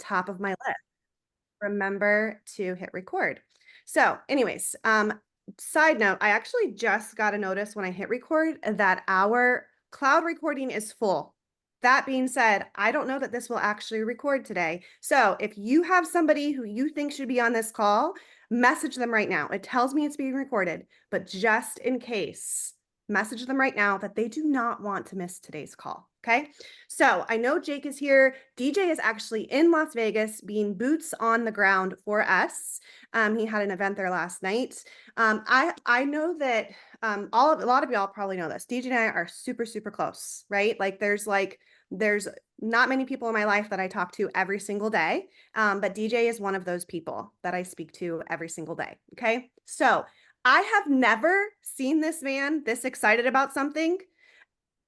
top of my list. Remember to hit record. So, anyways, side note, I actually just got a notice when I hit record that our cloud recording is full. That being said, I don't know that this will actually record today. So, if you have somebody who you think should be on this call, message them right now. It tells me it's being recorded, but just in case, message them right now that they do not want to miss today's call. Okay. So I know Jake is here. DJ is actually in Las Vegas being boots on the ground for us. He had an event there last night. I know that a lot of y'all probably know this. DJ and I are super, super close, right? There's not many people in my life that I talk to every single day. But DJ is one of those people that I speak to every single day. Okay. So I have never seen this man this excited about something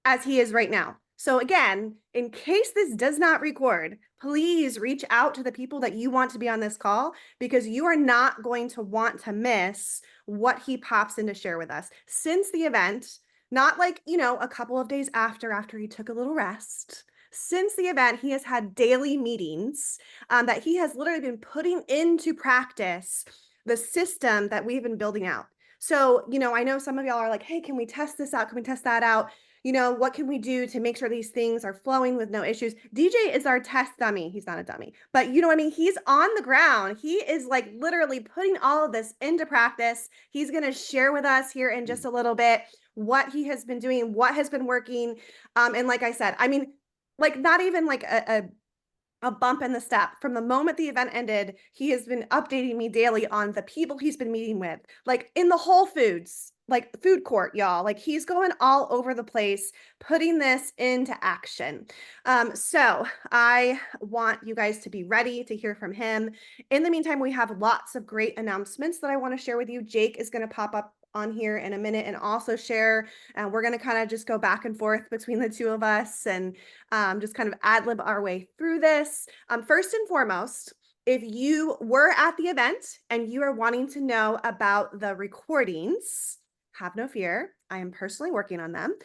as he is right now. So again, in case this does not record, please reach out to the people that you want to be on this call, because you are not going to want to miss what he pops in to share with us. Since the event, not like, a couple of days after he took a little rest. Since the event, he has had daily meetings that he has literally been putting into practice the system that we've been building out. So, I know some of y'all are like, hey, can we test this out? Can we test that out? What can we do to make sure these things are flowing with no issues? DJ is our test dummy. He's not a dummy, but you know what I mean? He's on the ground. He is like literally putting all of this into practice. He's going to share with us here in just a little bit what he has been doing, what has been working. And like I said, I mean, like not even like a bump in the step. From the moment the event ended, he has been updating me daily on the people he's been meeting with, like in the Whole Foods, like food court, y'all. Like he's going all over the place, putting this into action. So I want you guys to be ready to hear from him. In the meantime, we have lots of great announcements that I want to share with you. Jake is going to pop up on here in a minute and also share. We're going to kind of just go back and forth between the two of us and just kind of ad lib our way through this. First and foremost, if you were at the event and you are wanting to know about the recordings, have no fear. I am personally working on them.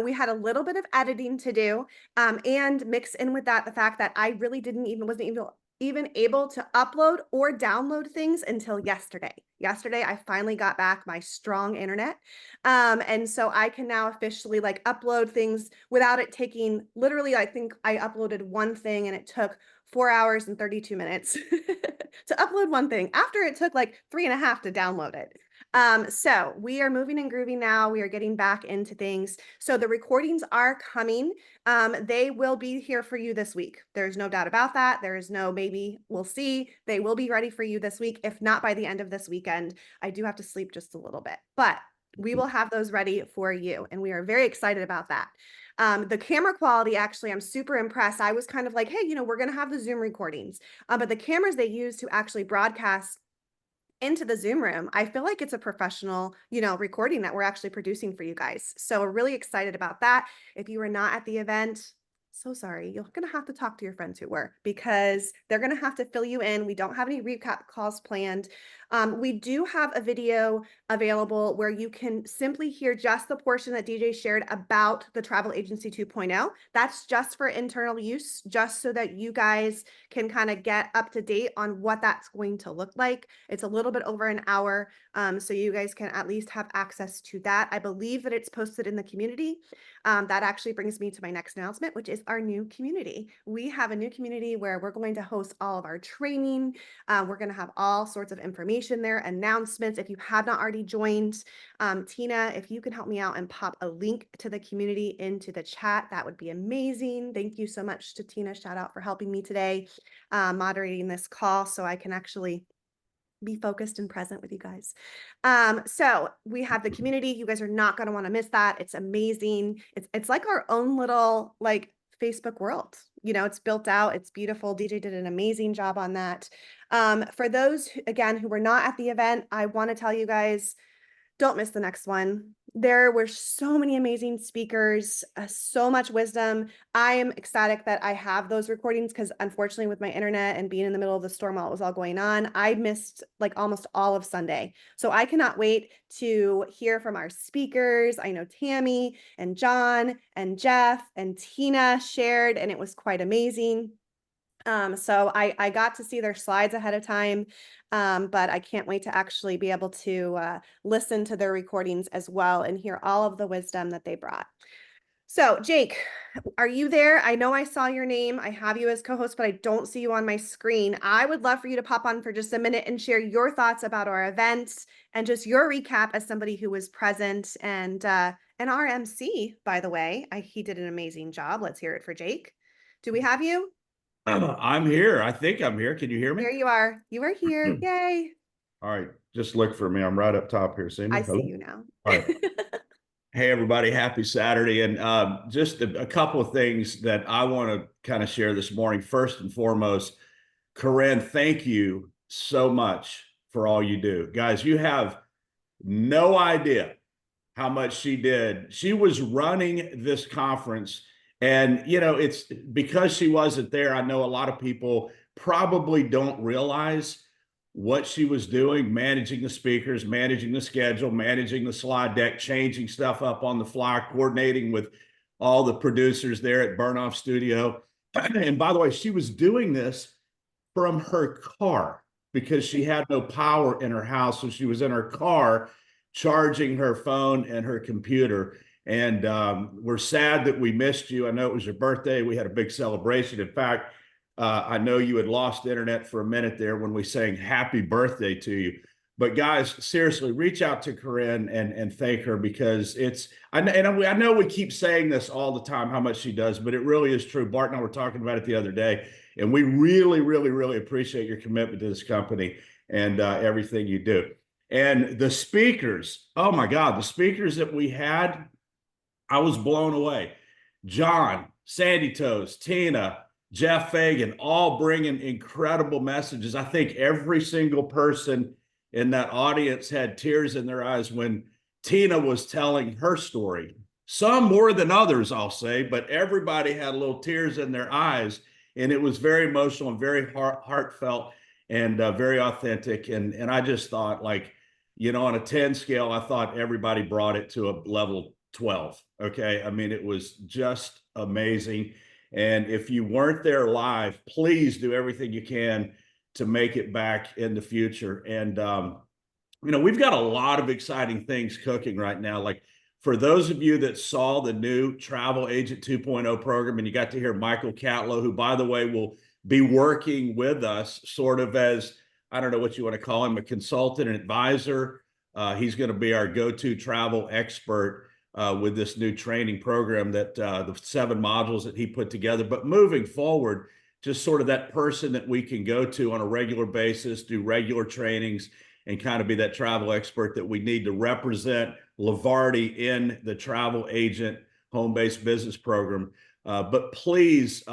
We had a little bit of editing to do, and mix in with that the fact that I really wasn't even able to upload or download things until yesterday. Yesterday, I finally got back my strong internet. And so I can now officially like upload things without it taking literally, I think I uploaded one thing and it took 4 hours and 32 minutes to upload one thing after it took like 3.5 to download it. So we are moving and grooving now. We are getting back into things. So the recordings are coming. They will be here for you this week. There's no doubt about that. There is no maybe, we'll see. They will be ready for you this week, if not by the end of this weekend. I do have to sleep just a little bit, but we will have those ready for you. And we are very excited about that. The camera quality, actually, I'm super impressed. I was kind of like, hey, we're going to have the Zoom recordings, but the cameras they use to actually broadcast into the Zoom room, I feel like it's a professional, recording that we're actually producing for you guys. So we're really excited about that. If you were not at the event, so sorry, you're going to have to talk to your friends who were, because they're going to have to fill you in. We don't have any recap calls planned. We do have a video available where you can simply hear just the portion that DJ shared about the Travel Agency 2.0. That's just for internal use, just so that you guys can kind of get up to date on what that's going to look like. It's a little bit over an hour, so you guys can at least have access to that. I believe that it's posted in the community. That actually brings me to my next announcement, which is our new community. We have a new community where we're going to host all of our training. We're going to have all sorts of information there, announcements. If you have not already joined, Tina, if you can help me out and pop a link to the community into the chat, that would be amazing. Thank you so much to Tina. Shout out for helping me today, moderating this call so I can actually be focused and present with you guys. So we have the community. You guys are not going to want to miss that. It's amazing. It's like our own little like Facebook world. It's built out. It's beautiful. DJ did an amazing job on that. For those, again, who were not at the event, I want to tell you guys, don't miss the next one. There were so many amazing speakers, so much wisdom. I am ecstatic that I have those recordings, because unfortunately with my internet and being in the middle of the storm while it was all going on, I missed like almost all of Sunday. So I cannot wait to hear from our speakers. I know Tammy and John and Jeff and Tina shared, and it was quite amazing. So I got to see their slides ahead of time, but I can't wait to actually be able to listen to their recordings as well and hear all of the wisdom that they brought. So, Jake, are you there? I know I saw your name. I have you as co-host, but I don't see you on my screen. I would love for you to pop on for just a minute and share your thoughts about our event and just your recap as somebody who was present and our MC, by the way. He did an amazing job. Let's hear it for Jake. Do we have you? I'm here. I think I'm here. Can you hear me? There you are. You are here. Yay. All right. Just look for me. I'm right up top here. See me? I see Hello? you now. All right. Hey, everybody. Happy Saturday. And just a couple of things that I want to kind of share this morning. First and foremost, Corinne, thank you so much for all you do. Guys, you have no idea how much she did. She was running this conference. And, it's because she wasn't there. I know a lot of people probably don't realize what she was doing, managing the speakers, managing the schedule, managing the slide deck, changing stuff up on the fly, coordinating with all the producers there at Burnoff Studio. And by the way, she was doing this from her car because she had no power in her house. So she was in her car charging her phone and her computer. And we're sad that we missed you. I know it was your birthday. We had a big celebration. In fact, I know you had lost internet for a minute there when we sang happy birthday to you. But guys, seriously, reach out to Corinne and thank her because I know we keep saying this all the time, how much she does, but it really is true. Bart and I were talking about it the other day, and we really, really, really appreciate your commitment to this company and everything you do. And the speakers, oh my God, the speakers that we had, I was blown away. John, Sandy Toes, Tina, Jeff Fagan, all bringing incredible messages. I think every single person in that audience had tears in their eyes when Tina was telling her story. Some more than others, I'll say, but everybody had little tears in their eyes. And it was very emotional and very heartfelt and very authentic. And I just thought, like, on a 10 scale, I thought everybody brought it to a level 12. Okay. I mean, it was just amazing. And if you weren't there live, please do everything you can to make it back in the future. And, we've got a lot of exciting things cooking right now. Like for those of you that saw the new Travel Agent 2.0 program, and you got to hear Michael Catlow, who, by the way, will be working with us sort of as, I don't know what you want to call him, a consultant and advisor. He's going to be our go-to travel expert with this new training program that the 7 modules that he put together. But moving forward, just sort of that person that we can go to on a regular basis, do regular trainings, and kind of be that travel expert that we need to represent Levarti in the travel agent home-based business program. But please,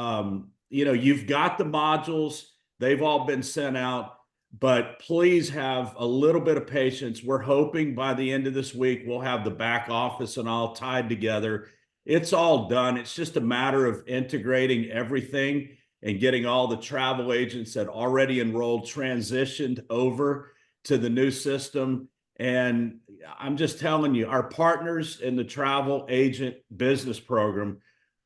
you've got the modules. They've all been sent out. But please have a little bit of patience. We're hoping by the end of this week, we'll have the back office and all tied together. It's all done. It's just a matter of integrating everything and getting all the travel agents that already enrolled transitioned over to the new system. And I'm just telling you, our partners in the travel agent business program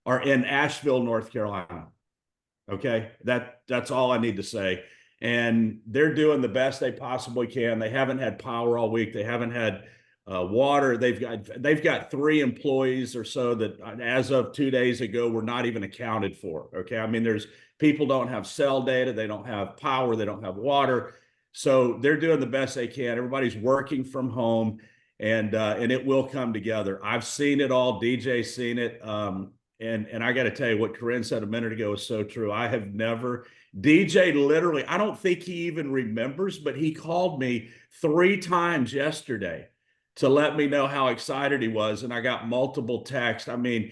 are in Asheville, North Carolina. Okay. That's all I need to say. And they're doing the best they possibly can. They haven't had power all week. They haven't had water. They've got 3 employees or so that, as of 2 days ago, were not even accounted for. Okay, I mean, there's people don't have cell data, they don't have power, they don't have water, so they're doing the best they can. Everybody's working from home, and it will come together. I've seen it all. DJ's seen it. And I got to tell you, what Corinne said a minute ago is so true. I have never, DJ literally, I don't think he even remembers, but he called me 3 times yesterday to let me know how excited he was. And I got multiple texts. I mean,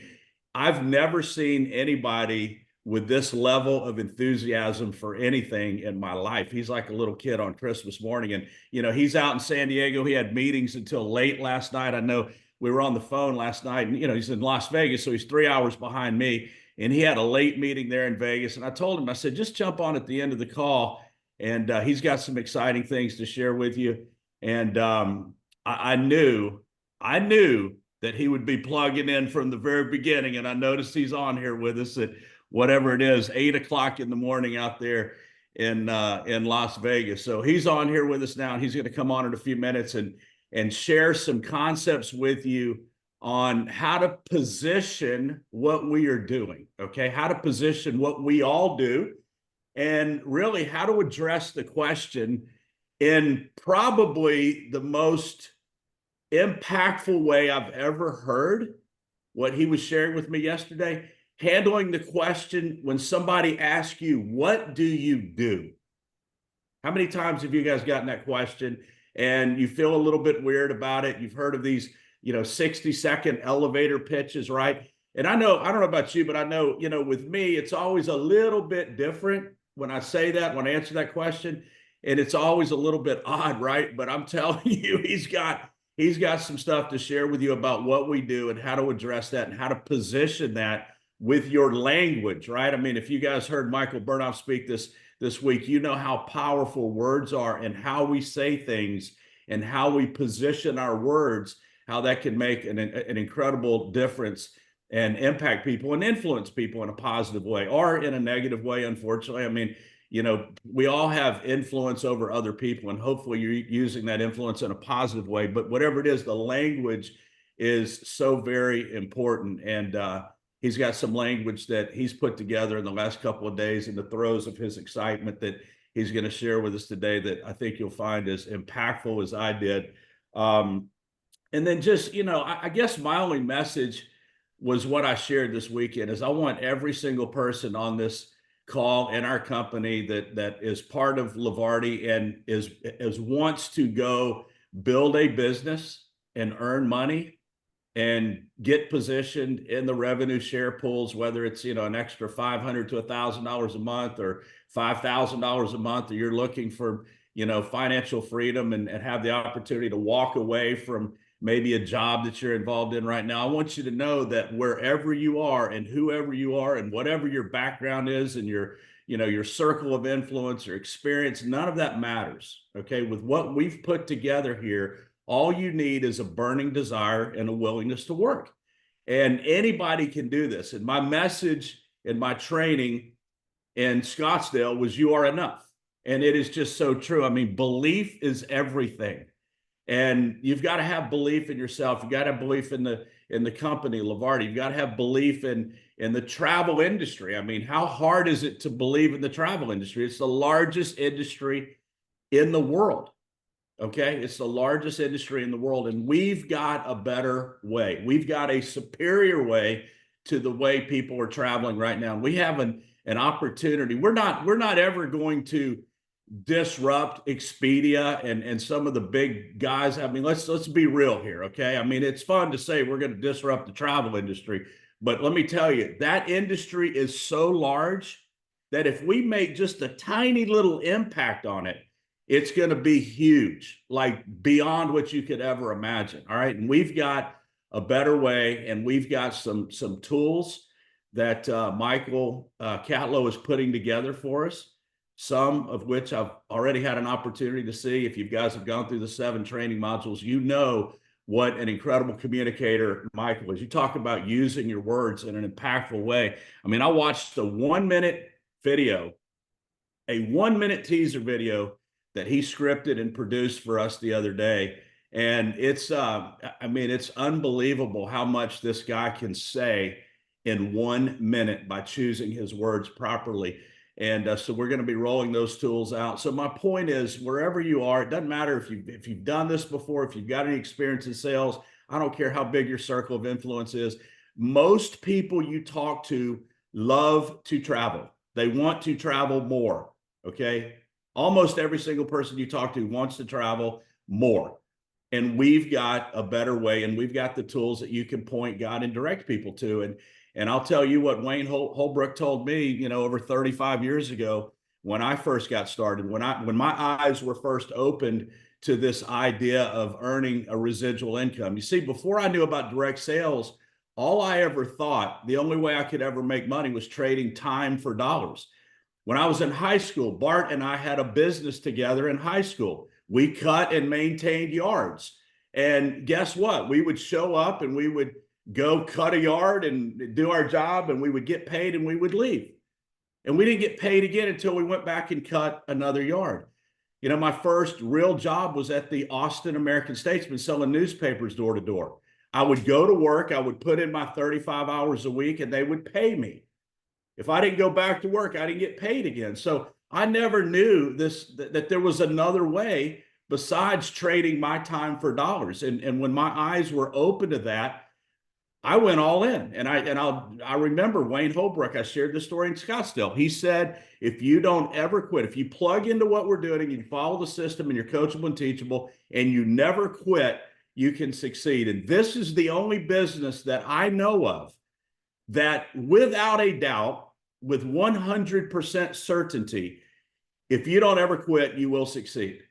I've never seen anybody with this level of enthusiasm for anything in my life. He's like a little kid on Christmas morning. And, he's out in San Diego. He had meetings until late last night. I know we were on the phone last night, and he's in Las Vegas, so he's 3 hours behind me, and he had a late meeting there in Vegas. And I told him, I said, just jump on at the end of the call, and he's got some exciting things to share with you. And I knew that he would be plugging in from the very beginning, and I noticed he's on here with us. That whatever it is, 8 o'clock in the morning out there in Las Vegas. So he's on here with us now, and he's going to come on in a few minutes and share some concepts with you on how to position what we are doing. Okay, how to position what we all do, and really how to address the question in probably the most impactful way I've ever heard. What he was sharing with me yesterday, handling the question when somebody asks you, what do you do? How many times have you guys gotten that question and you feel a little bit weird about it? You've heard of these, 60-second elevator pitches, right? And I don't know about you, but I know, with me, it's always a little bit different when I say that, when I answer that question. And it's always a little bit odd, right? But I'm telling you, he's got some stuff to share with you about what we do and how to address that and how to position that with your language, right? I mean, if you guys heard Michael Burnoff speak this week, you know how powerful words are and how we say things and how we position our words, how that can make an incredible difference and impact people and influence people in a positive way or in a negative way, unfortunately. I mean, we all have influence over other people, and hopefully you're using that influence in a positive way. But whatever it is, the language is so very important. And he's got some language that he's put together in the last couple of days in the throes of his excitement that he's going to share with us today that I think you'll find as impactful as I did. And then just, I guess my only message was what I shared this weekend is I want every single person on this call in our company that is part of Levarti and is wants to go build a business and earn money and get positioned in the revenue share pools, whether it's an extra $500 to $1,000 a month or $5,000 a month, or you're looking for financial freedom and have the opportunity to walk away from maybe a job that you're involved in right now. I want you to know that wherever you are and whoever you are and whatever your background is and your circle of influence or experience, none of that matters. Okay. With what we've put together here, all you need is a burning desire and a willingness to work. And anybody can do this. And my message in my training in Scottsdale was you are enough. And it is just so true. I mean, belief is everything. And you've got to have belief in yourself. You've got to have belief in the company, Levarti. You've got to have belief in the travel industry. I mean, how hard is it to believe in the travel industry? It's the largest industry in the world. Okay, it's the largest industry in the world, and we've got a better way. We've got a superior way to the way people are traveling right now. We have an opportunity. We're not ever going to disrupt Expedia and some of the big guys. I mean, let's be real here, okay? I mean, it's fun to say we're going to disrupt the travel industry, but let me tell you, that industry is so large that if we make just a tiny little impact on it, it's going to be huge, like beyond what you could ever imagine. All right. And we've got a better way, and we've got some tools that Michael Catlow is putting together for us, some of which I've already had an opportunity to see. If you guys have gone through the 7 training modules, you know what an incredible communicator Michael is. You talk about using your words in an impactful way. I mean, I watched a 1-minute video, a 1-minute teaser video that he scripted and produced for us the other day. And it's, it's unbelievable how much this guy can say in 1 minute by choosing his words properly. And so we're going to be rolling those tools out. So my point is, wherever you are, it doesn't matter if you've done this before, if you've got any experience in sales, I don't care how big your circle of influence is. Most people you talk to love to travel. They want to travel more. Okay. Almost every single person you talk to wants to travel more. And we've got a better way, and we've got the tools that you can point, guide, and direct people to. And I'll tell you what Wayne Holbrook told me, over 35 years ago when I first got started, when my eyes were first opened to this idea of earning a residual income. You see, before I knew about direct sales, all I ever thought, the only way I could ever make money was trading time for dollars. When I was in high school, Bart and I had a business together in high school. We cut and maintained yards. And guess what? We would show up and we would go cut a yard and do our job, and we would get paid and we would leave. And we didn't get paid again until we went back and cut another yard. My first real job was at the Austin American Statesman selling newspapers door to door. I would go to work, I would put in my 35 hours a week, and they would pay me. If I didn't go back to work, I didn't get paid again. So I never knew that there was another way besides trading my time for dollars. And when my eyes were open to that, I went all in. And I remember Wayne Holbrook. I shared this story in Scottsdale. He said, if you don't ever quit, if you plug into what we're doing and you follow the system and you're coachable and teachable and you never quit, you can succeed. And this is the only business that I know of that, without a doubt, with 100% certainty, if you don't ever quit, you will succeed.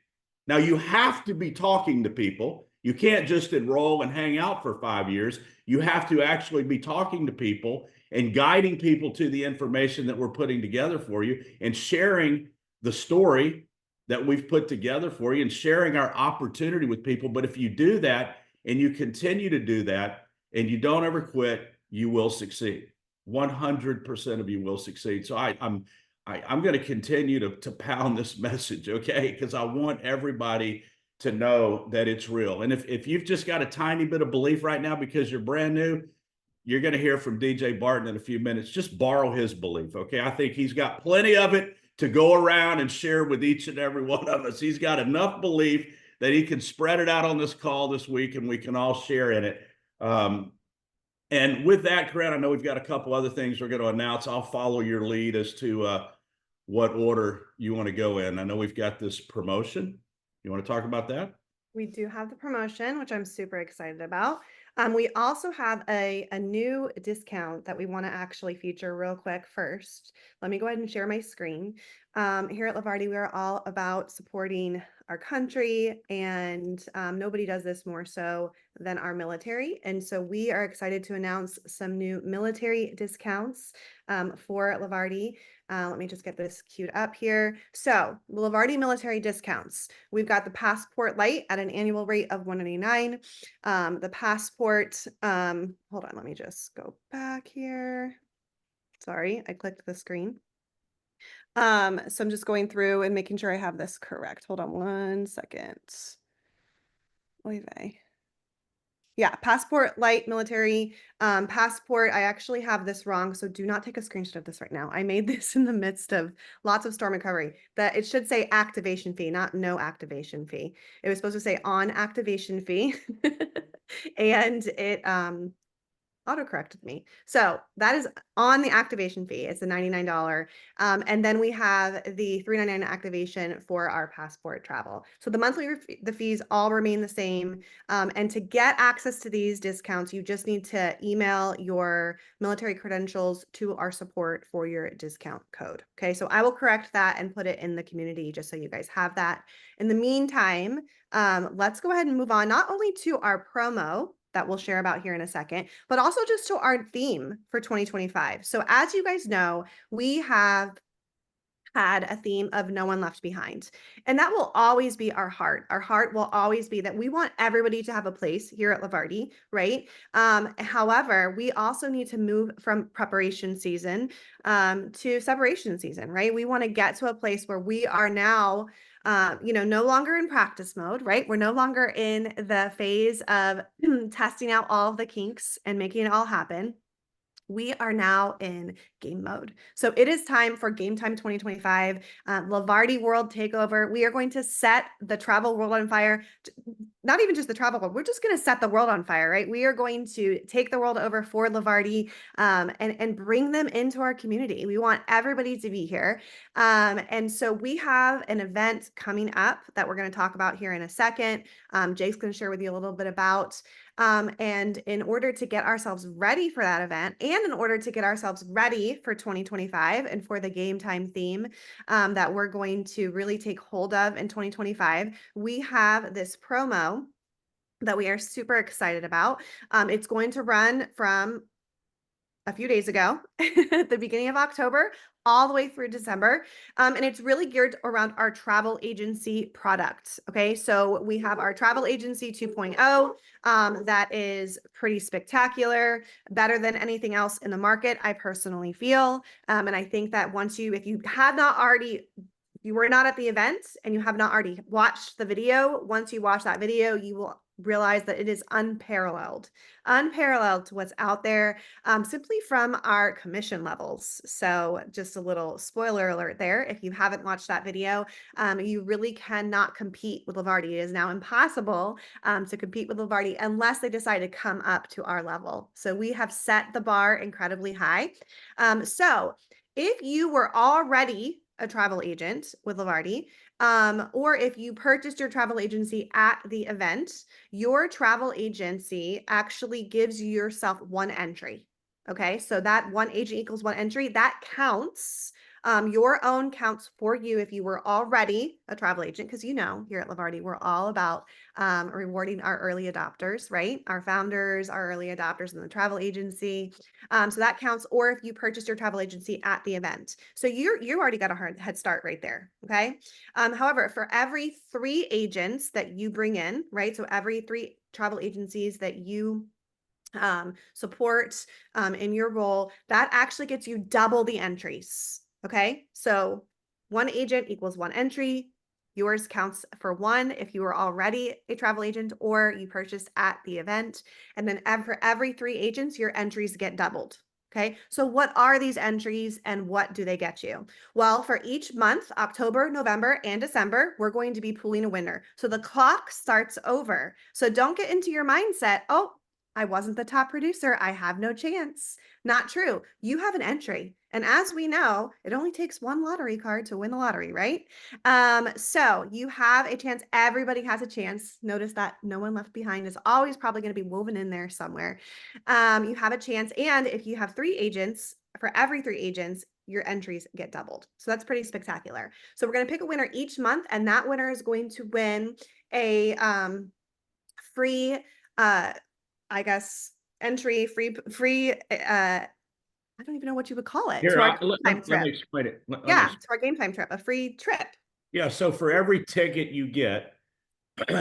Now, you have to be talking to people. You can't just enroll and hang out for 5 years. You have to actually be talking to people and guiding people to the information that we're putting together for you, and sharing the story that we've put together for you, and sharing our opportunity with people. But if you do that and you continue to do that and you don't ever quit, you will succeed. 100% of you will succeed. So I'm going to continue to pound this message, okay? Because I want everybody to know that it's real. And if you've just got a tiny bit of belief right now because you're brand new, you're going to hear from DJ Barton in a few minutes. Just borrow his belief, okay? I think he's got plenty of it to go around and share with each and every one of us. He's got enough belief that he can spread it out on this call this week, and we can all share in it. And with that, Corinne, I know we've got a couple other things we're going to announce. I'll follow your lead as to what order you want to go in. I know we've got this promotion. You want to talk about that? We do have the promotion, which I'm super excited about. We also have a new discount that we want to actually feature real quick first. Let me go ahead and share my screen. Here at Levarti, we are all about supporting our country, and nobody does this more so than our military. And so we are excited to announce some new military discounts for Levarti. Let me just get this queued up here. So Levarti military discounts. We've got the Passport Light at an annual rate of $199. The Passport, hold on, let me just go back here. Sorry, I clicked the screen. So I'm just going through and making sure I have this correct. Hold on one second. Oy vey. Yeah, Passport Light military passport. I actually have this wrong, so do not take a screenshot of this right now. I made this in the midst of lots of storm recovery. That it should say activation fee, not no activation fee. It was supposed to say on activation fee, and it auto-corrected me. So that is on the activation fee. It's the $99. And then we have the $399 activation for our passport travel. So the monthly the fees all remain the same. And to get access to these discounts, you just need to email your military credentials to our support for your discount code. Okay, so I will correct that and put it in the community just so you guys have that. In the meantime, let's go ahead and move on not only to our promo that we'll share about here in a second, but also just to our theme for 2025. So as you guys know, we have had a theme of no one left behind. And that will always be our heart. Our heart will always be that we want everybody to have a place here at Levarti, right? However, we also need to move from preparation season to separation season, right? We want to get to a place where we are now no longer in practice mode, right? We're no longer in the phase of testing out all of the kinks and making it all happen. We are now in game mode. So it is time for Game Time 2025, Levarti World Takeover. We are going to set the travel world on fire. Not even just the travel world, we're just going to set the world on fire, right? We are going to take the world over for Levarti and bring them into our community. We want everybody to be here. And so we have an event coming up that we're going to talk about here in a second. Jake's going to share with you a little bit about. And in order to get ourselves ready for that event, and in order to get ourselves ready for 2025 and for the Game Time theme that we're going to really take hold of in 2025, we have this promo that we are super excited about. It's going to run from a few days ago at the beginning of October all the way through December. And it's really geared around our travel agency products. Okay. So we have our travel agency 2.0 that is pretty spectacular, better than anything else in the market, I personally feel. And I think that if you have not already, you were not at the event and you have not already watched the video, once you watch that video, you will realize that it is unparalleled to what's out there, simply from our commission levels. So just a little spoiler alert there. If you haven't watched that video, you really cannot compete with Levarti. It is now impossible to compete with Levarti unless they decide to come up to our level. So we have set the bar incredibly high. So if you were already a travel agent with Levarti, or if you purchased your travel agency at the event, your travel agency actually gives yourself one entry. Okay, so that one agent equals one entry, that counts. Your own counts for you if you were already a travel agent, because here at Levarti, we're all about rewarding our early adopters, right? Our founders, our early adopters in the travel agency. So that counts, or if you purchased your travel agency at the event. So you already got a head start right there. Okay. However, for every 3 agents that you bring in, right? So every 3 travel agencies that you support in your role, that actually gets you double the entries. Okay. So one agent equals one entry. Yours counts for 1 if you were already a travel agent or you purchased at the event. And then for every 3 agents, your entries get doubled. Okay. So what are these entries and what do they get you? Well, for each month, October, November, and December, we're going to be pooling a winner. So the clock starts over. So don't get into your mindset, oh, I wasn't the top producer, I have no chance. Not true. You have an entry. And as we know, it only takes 1 lottery card to win the lottery, right? So you have a chance. Everybody has a chance. Notice that no one left behind is always probably going to be woven in there somewhere. You have a chance. And if you have 3 agents, for every 3 agents, your entries get doubled. So that's pretty spectacular. So we're going to pick a winner each month, and that winner is going to win a free I guess free I don't even know what you would call it, Here, to our game time let trip. me explain it. Let me. Yeah, to our game time trip, a free trip. Yeah. So for every ticket you get,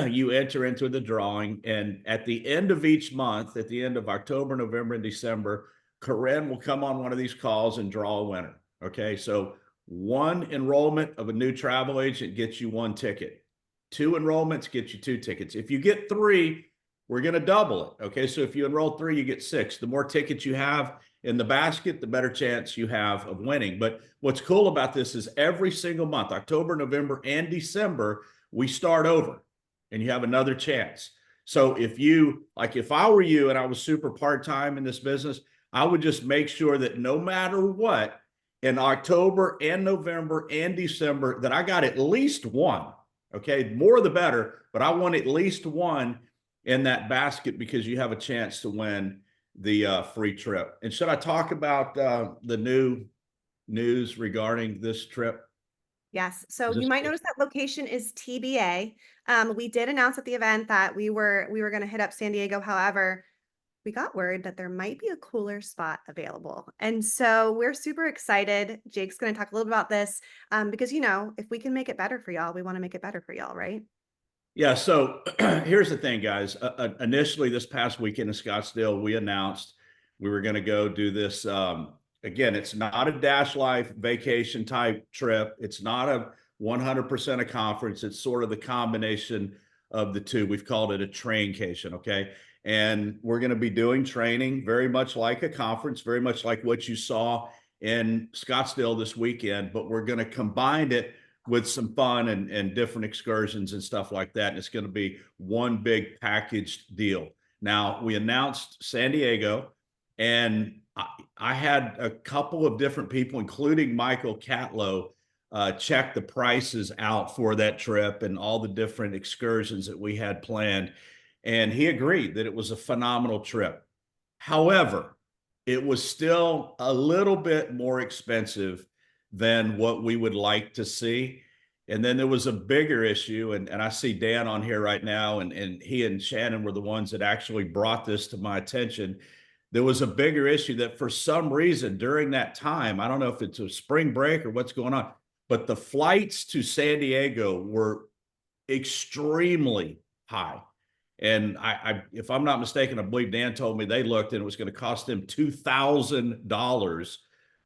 you enter into the drawing, and at the end of each month, at the end of October, November, and December, Corinne will come on one of these calls and draw a winner. Okay, so 1 enrollment of a new travel agent gets you 1 ticket. 2 enrollments get you 2 tickets. If you get 3, we're going to double it. Okay, so if you enroll 3, you get 6. The more tickets you have in the basket, the better chance you have of winning. But what's cool about this is every single month, October, November, and December, we start over and you have another chance. So if I were you and I was super part-time in this business, I would just make sure that no matter what, in October and November and December, that I got at least 1. Okay, more the better, but I want at least 1 in that basket because you have a chance to win the free trip. And should I talk about the new news regarding this trip? Yes. So Is you this might notice that location is TBA. We did announce at the event that we were going to hit up San Diego. However, we got word that there might be a cooler spot available. And so we're super excited. Jake's going to talk a little about this because, if we can make it better for y'all, we want to make it better for y'all, right? Yeah, so here's the thing, guys. Initially, this past weekend in Scottsdale, we announced we were going to go do this. Again, it's not a Dash Life vacation type trip. It's not a 100% a conference. It's sort of the combination of the two. We've called it a traincation, okay? And we're going to be doing training very much like a conference, very much like what you saw in Scottsdale this weekend, but we're going to combine it with some fun and different excursions and stuff like that. And it's going to be one big packaged deal. Now, we announced San Diego, and I had a couple of different people, including Michael Catlow, check the prices out for that trip and all the different excursions that we had planned. And he agreed that it was a phenomenal trip. However, it was still a little bit more expensive than what we would like to see. And then there was a bigger issue, and I see Dan on here right now, and he and Shannon were the ones that actually brought this to my attention. there was a bigger issue that for some reason during that time, I don't know if it's a spring break or what's going on, but the flights to San Diego were extremely high. And if I'm not mistaken, I believe Dan told me they looked and it was going to cost them $2,000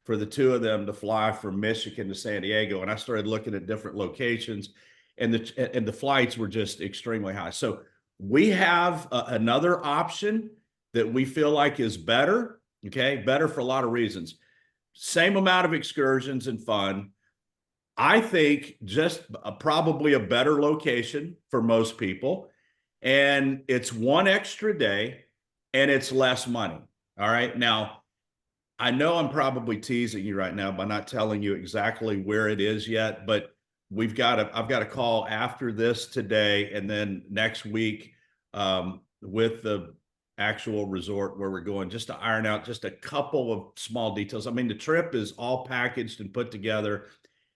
for the two of them to fly from Michigan to San Diego. And I started looking at different locations, and the flights were just extremely high. So we have another option that we feel like is better. Okay, better for a lot of reasons. Same amount of excursions and fun. I think just probably a better location for most people. And it's one extra day and it's less money. All right. Now, I know I'm probably teasing you right now by not telling you exactly where it is yet, but I've got a call after this today and then next week with the actual resort where we're going, just to iron out just a couple of small details. I mean, the trip is all packaged and put together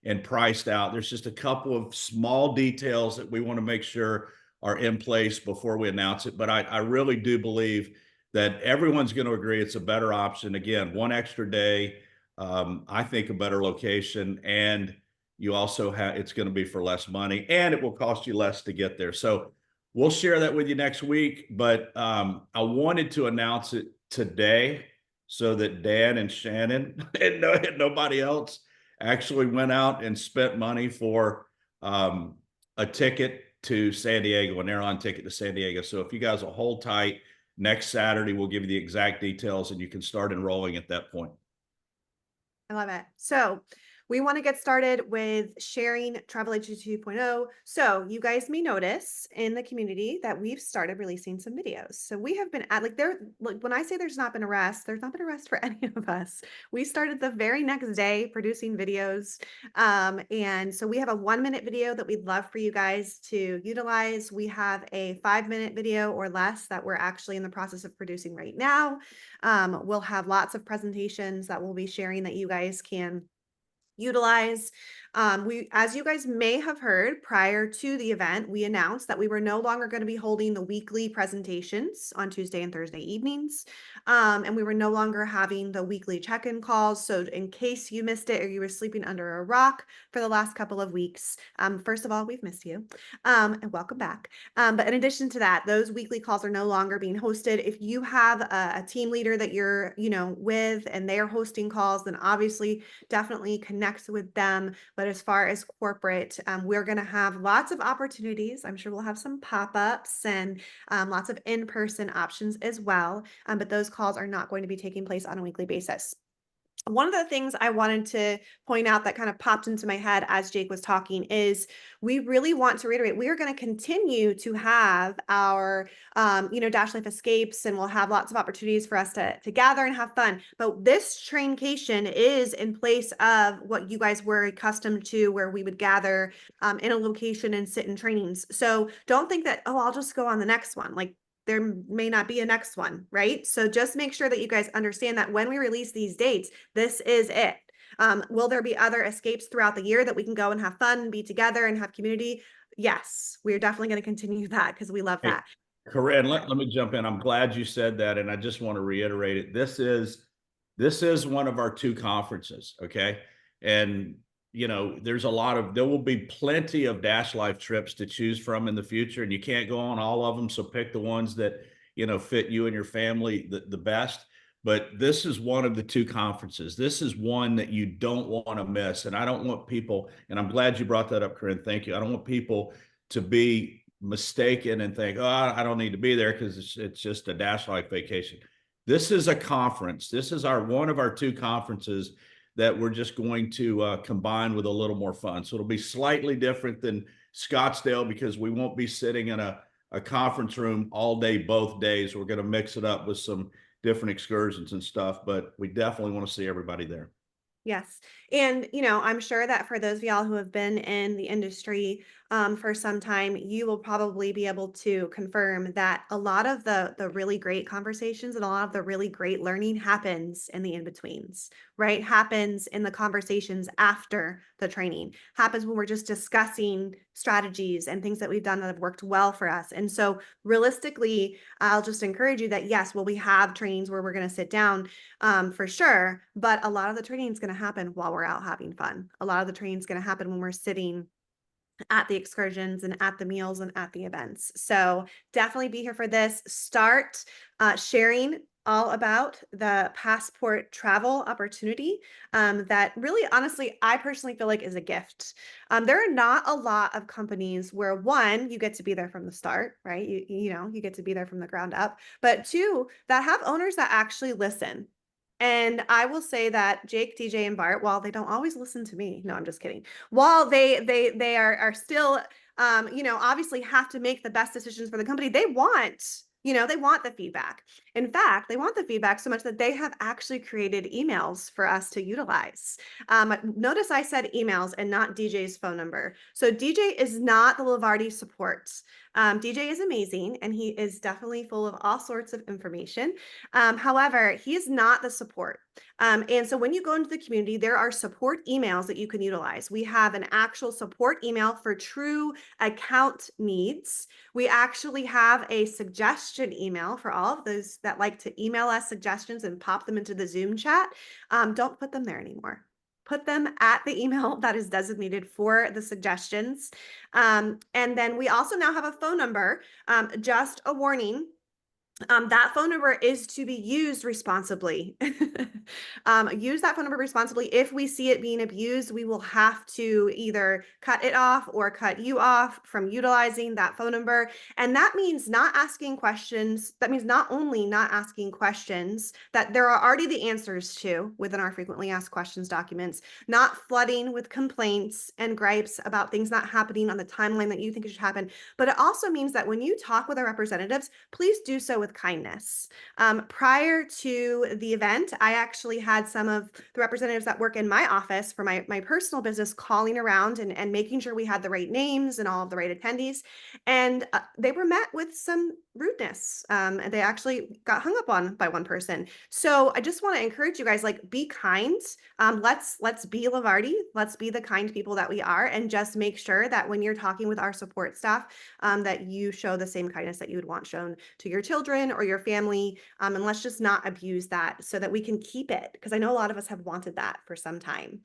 and priced out. There's just a couple of small details that we want to make sure are in place before we announce it. But I really do believe that everyone's going to agree it's a better option. Again, one extra day, I think a better location, and you also have, it's going to be for less money and it will cost you less to get there. So we'll share that with you next week. But I wanted to announce it today so that Dan and Shannon and nobody else actually went out and spent money for a ticket to San Diego, an airline ticket to San Diego. So if you guys will hold tight, next Saturday, we'll give you the exact details and you can start enrolling at that point. I love it. So we want to get started with sharing Travel Agency 2.0. So you guys may notice in the community that we've started releasing some videos. So we have been at when I say there's not been a rest, there's not been a rest for any of us. We started the very next day producing videos. And so we have a 1-minute video that we'd love for you guys to utilize. We have a 5-minute video or less that we're actually in the process of producing right now. We'll have lots of presentations that we'll be sharing that you guys can utilize. As you guys may have heard prior to the event, we announced that we were no longer going to be holding the weekly presentations on Tuesday and Thursday evenings. And we were no longer having the weekly check-in calls. So in case you missed it or you were sleeping under a rock for the last couple of weeks, first of all, we've missed you and welcome back. But in addition to that, those weekly calls are no longer being hosted. If you have a team leader that you're, with and they're hosting calls, then obviously definitely connect with them. But as far as corporate, we're going to have lots of opportunities. I'm sure we'll have some pop-ups and lots of in-person options as well. But those calls are not going to be taking place on a weekly basis. One of the things I wanted to point out that kind of popped into my head as Jake was talking is we really want to reiterate, we are going to continue to have our, Dash Life escapes, and we'll have lots of opportunities for us to gather and have fun. But this traincation is in place of what you guys were accustomed to, where we would gather in a location and sit in trainings. So don't think that, oh, I'll just go on the next one. Like, there may not be a next one, right? So just make sure that you guys understand that when we release these dates, this is it. Will there be other escapes throughout the year that we can go and have fun and be together and have community? Yes, we're definitely going to continue that because we love that. Corinne, let me jump in. I'm glad you said that, and I just want to reiterate it. This is one of our 2 conferences, okay? And there will be plenty of Dash Life trips to choose from in the future, and you can't go on all of them. So pick the ones that fit you and your family the best. But this is one of the 2 conferences. This is one that you don't want to miss. And I don't want people, and I'm glad you brought that up, Corinne. Thank you. I don't want people to be mistaken and think, oh, I don't need to be there because it's just a Dash Life vacation. This is a conference. This is one of our 2 conferences that we're just going to combine with a little more fun. So it'll be slightly different than Scottsdale because we won't be sitting in a conference room all day, both days. We're going to mix it up with some different excursions and stuff, but we definitely want to see everybody there. Yes. And, I'm sure that for those of y'all who have been in the industry for some time, you will probably be able to confirm that a lot of the really great conversations and a lot of the really great learning happens in the in-betweens, right? Happens in the conversations after the training, happens when we're just discussing strategies and things that we've done that have worked well for us. And so realistically, I'll just encourage you that yes, well, we have trainings where we're going to sit down for sure. But a lot of the training is going to happen while we're out having fun. A lot of the training is going to happen when we're sitting at the excursions and at the meals and at the events. So definitely be here for this. Start sharing all about the passport travel opportunity that really, honestly, I personally feel like is a gift. There are not a lot of companies where one, you get to be there from the start, right? You get to be there from the ground up, but two, that have owners that actually listen. And I will say that Jake, DJ, and Bart, while they don't always listen to me, no, I'm just kidding, while they are still obviously have to make the best decisions for the company, they want the feedback. In fact, they want the feedback so much that they have actually created emails for us to utilize. Notice I said emails and not DJ's phone number. So DJ is not the Levarti support. DJ is amazing and he is definitely full of all sorts of information. However, he is not the support. And so when you go into the community, there are support emails that you can utilize. We have an actual support email for true account needs. We actually have a suggestion email for all of those that like to email us suggestions and pop them into the Zoom chat. Don't put them there anymore. Put them at the email that is designated for the suggestions. And then we also now have a phone number. Just a warning, that phone number is to be used responsibly. Use that phone number responsibly. If we see it being abused, we will have to either cut it off or cut you off from utilizing that phone number. And that means not asking questions. That means not only not asking questions that there are already the answers to within our frequently asked questions documents, not flooding with complaints and gripes about things not happening on the timeline that you think it should happen, but it also means that when you talk with our representatives, please do so with kindness. Prior to the event, I actually had some of the representatives that work in my office for my personal business calling around and making sure we had the right names and all of the right attendees. And they were met with some rudeness. And they actually got hung up on by one person. So I just want to encourage you guys, like, be kind. Let's be Levarti. Let's be the kind people that we are, and just make sure that when you're talking with our support staff, that you show the same kindness that you would want shown to your children or your family. And let's just not abuse that so that we can keep it, because I know a lot of us have wanted that for some time.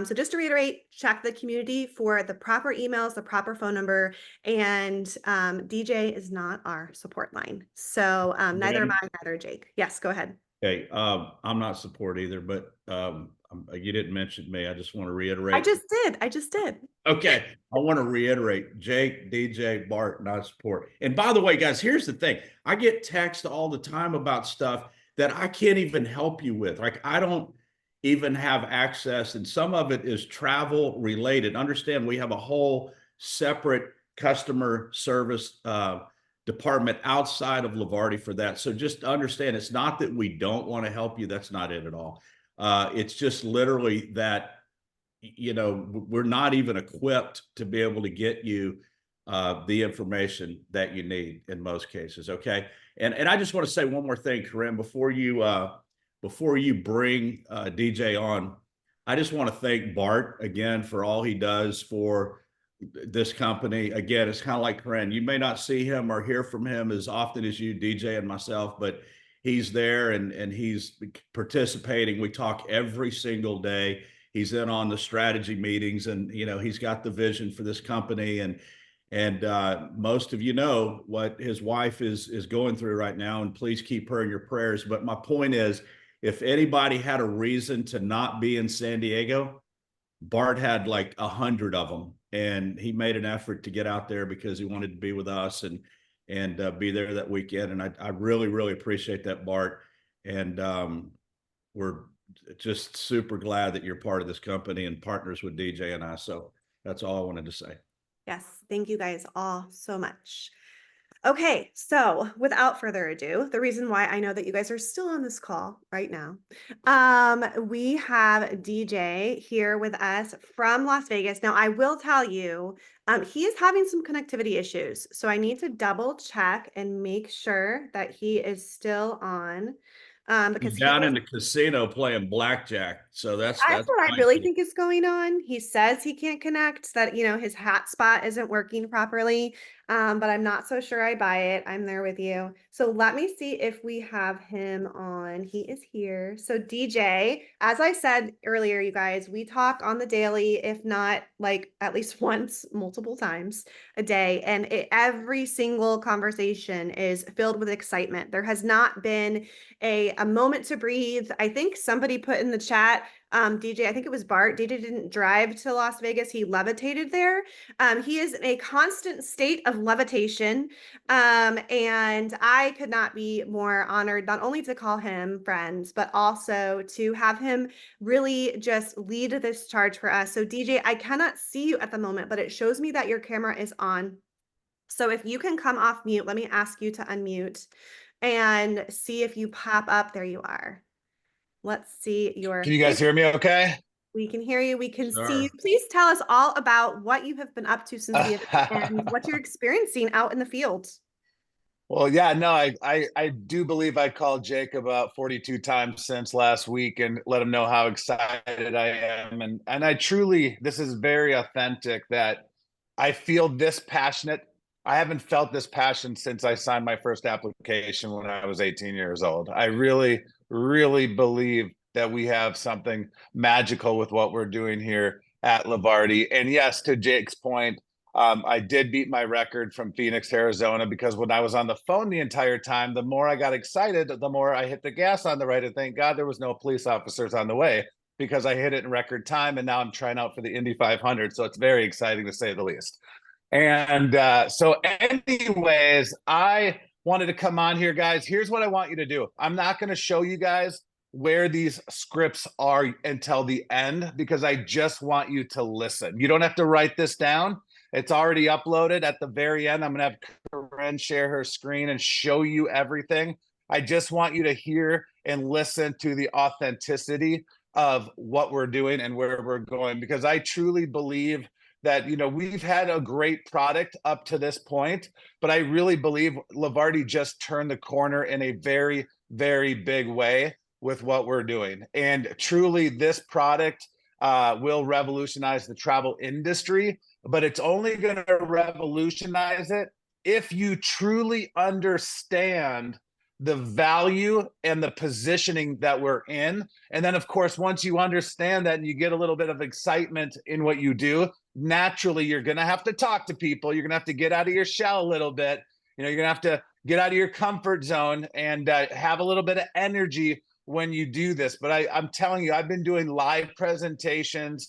So just to reiterate, check the community for the proper emails, the proper phone number, and DJ is not our support line. So neither am I, neither Jake. Yes, go ahead. Okay, I'm not support either, but you didn't mention me. I just want to I reiterate. just did. I just did. Okay, I want to reiterate: Jake, DJ, Bart, not support. And by the way, guys, here's the thing: I get texts all the time about stuff that I can't even help you with. Like, I don't even have access, and some of it is travel related. Understand, we have a whole separate customer service department outside of Levarti for that. So just understand, it's not that we don't want to help you. That's not it at all. It's just literally that, we're not even equipped to be able to get you the information that you need in most cases. Okay. And I just want to say one more thing, Corinne, before you bring DJ on. I just want to thank Bart again for all he does for this company. Again, it's kind of like Corinne. You may not see him or hear from him as often as you, DJ, and myself, but he's there and he's participating. We talk every single day. He's in on the strategy meetings, and he's got the vision for this company. And most of you know what his wife is going through right now, and please keep her in your prayers. But my point is, if anybody had a reason to not be in San Diego, Bart had like 100 of them, and he made an effort to get out there because he wanted to be with us and be there that weekend. And I really, really appreciate that, Bart. And we're just super glad that you're part of this company and partners with DJ and I. So that's all I wanted to say. Yes, thank you guys all so much. Okay, so without further ado, the reason why I know that you guys are still on this call right now, we have DJ here with us from Las Vegas. Now, I will tell you, he is having some connectivity issues, so I need to double check and make sure that he is still on, because He's he down is in the casino playing blackjack, so that's that's what I really likely. think is going on. He says he can't connect, that, his hotspot isn't working properly, but I'm not so sure I buy it. I'm there with you. So let me see if we have him on. He is here. So DJ, as I said earlier, you guys, we talk on the daily, if not like at least once, multiple times a day, and every single conversation is filled with excitement. There has not been a moment to breathe. I think somebody put in the chat, DJ, I think it was Bart. DJ didn't drive to Las Vegas. He levitated there. He is in a constant state of levitation. And I could not be more honored, not only to call him friends, but also to have him really just lead this charge for us. So DJ, I cannot see you at the moment, but it shows me that your camera is on. So if you can come off mute, let me ask you to unmute and see if you pop up. There you are. Let's see Can your you guys face. hear me okay? We can hear you. We can see you. Sure. Please tell us all about what you have been up to since the event and what you're experiencing out in the field. Well, yeah, no, I do believe I called Jake about 42 times since last week and let him know how excited I am. And I truly, this is very authentic that I feel this passionate. I haven't felt this passion since I signed my first application when I was 18 years old. I really, really believe that we have something magical with what we're doing here at Levarti. And yes, to Jake's point, I did beat my record from Phoenix, Arizona, because when I was on the phone the entire time, the more I got excited, the more I hit the gas on the right. And thank God there was no police officers on the way because I hit it in record time. And now I'm trying out for the Indy 500. So it's very exciting to say the least. And so, anyways, I wanted to come on here, guys. Here's what I want you to do. I'm not going to show you guys where these scripts are until the end because I just want you to listen. You don't have to write this down. It's already uploaded. At the very end, I'm going to have Corinne share her screen and show you everything. I just want you to hear and listen to the authenticity of what we're doing and where we're going because I truly believe that we've had a great product up to this point, but I really believe Levarti just turned the corner in a very, very big way with what we're doing. And truly, this product will revolutionize the travel industry, but it's only going to revolutionize it if you truly understand the value and the positioning that we're in. And then, of course, once you understand that and you get a little bit of excitement in what you do, naturally, you're going to have to talk to people. You're going to have to get out of your shell a little bit. You're going to have to get out of your comfort zone and have a little bit of energy when you do this. But I'm telling you, I've been doing live presentations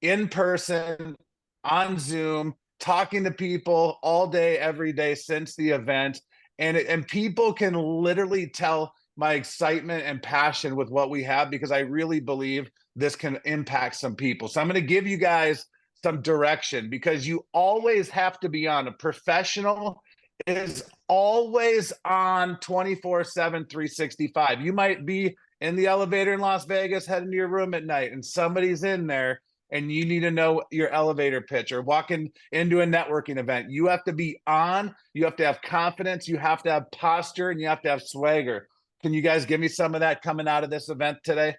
in person, on Zoom, talking to people all day, every day since the event. And people can literally tell my excitement and passion with what we have because I really believe this can impact some people. So I'm going to give you guys some direction because you always have to be on. A professional is always on 24/7, 365. You might be in the elevator in Las Vegas heading to your room at night and somebody's in there and you need to know your elevator pitch or walking into a networking event. You have to be on, you have to have confidence, you have to have posture, and you have to have swagger. Can you guys give me some of that coming out of this event today?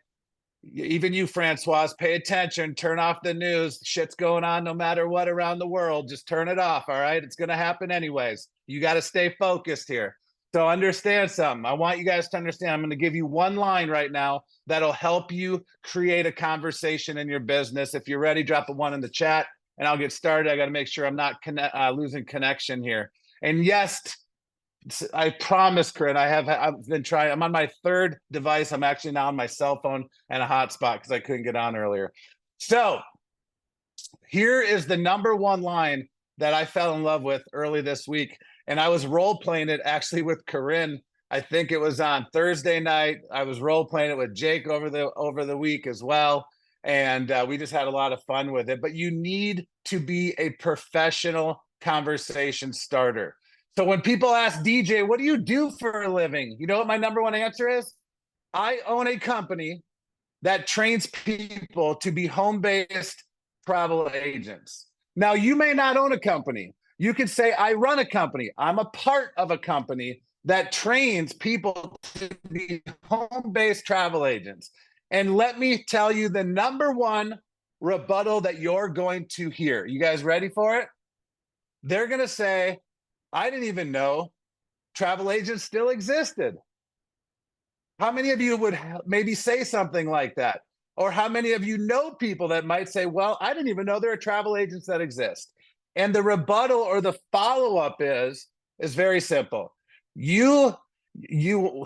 Even you, Francois, pay attention, turn off the news. Shit's going on no matter what around the world. Just turn it off, all right? It's going to happen anyways. You got to stay focused here. So understand something. I want you guys to understand. I'm going to give you one line right now that'll help you create a conversation in your business. If you're ready, drop a one in the chat and I'll get started. I got to make sure I'm not losing connection here. And yes, I promise, Corinne, I've been trying. I'm on my third device. I'm actually now on my cell phone and a hotspot because I couldn't get on earlier. So here is the number one line that I fell in love with early this week. And I was role playing it actually with Corinne. I think it was on Thursday night. I was role playing it with Jake over the week as well. And we just had a lot of fun with it. But you need to be a professional conversation starter. So when people ask DJ, what do you do for a living? You know what my number one answer is? I own a company that trains people to be home-based travel agents. Now, you may not own a company. You could say, I run a company. I'm a part of a company that trains people to be home-based travel agents. And let me tell you the number one rebuttal that you're going to hear. You guys ready for it? They're going to say, I didn't even know travel agents still existed. How many of you would maybe say something like that? Or how many of you know people that might say, well, I didn't even know there are travel agents that exist. And the rebuttal or the follow-up is very simple. So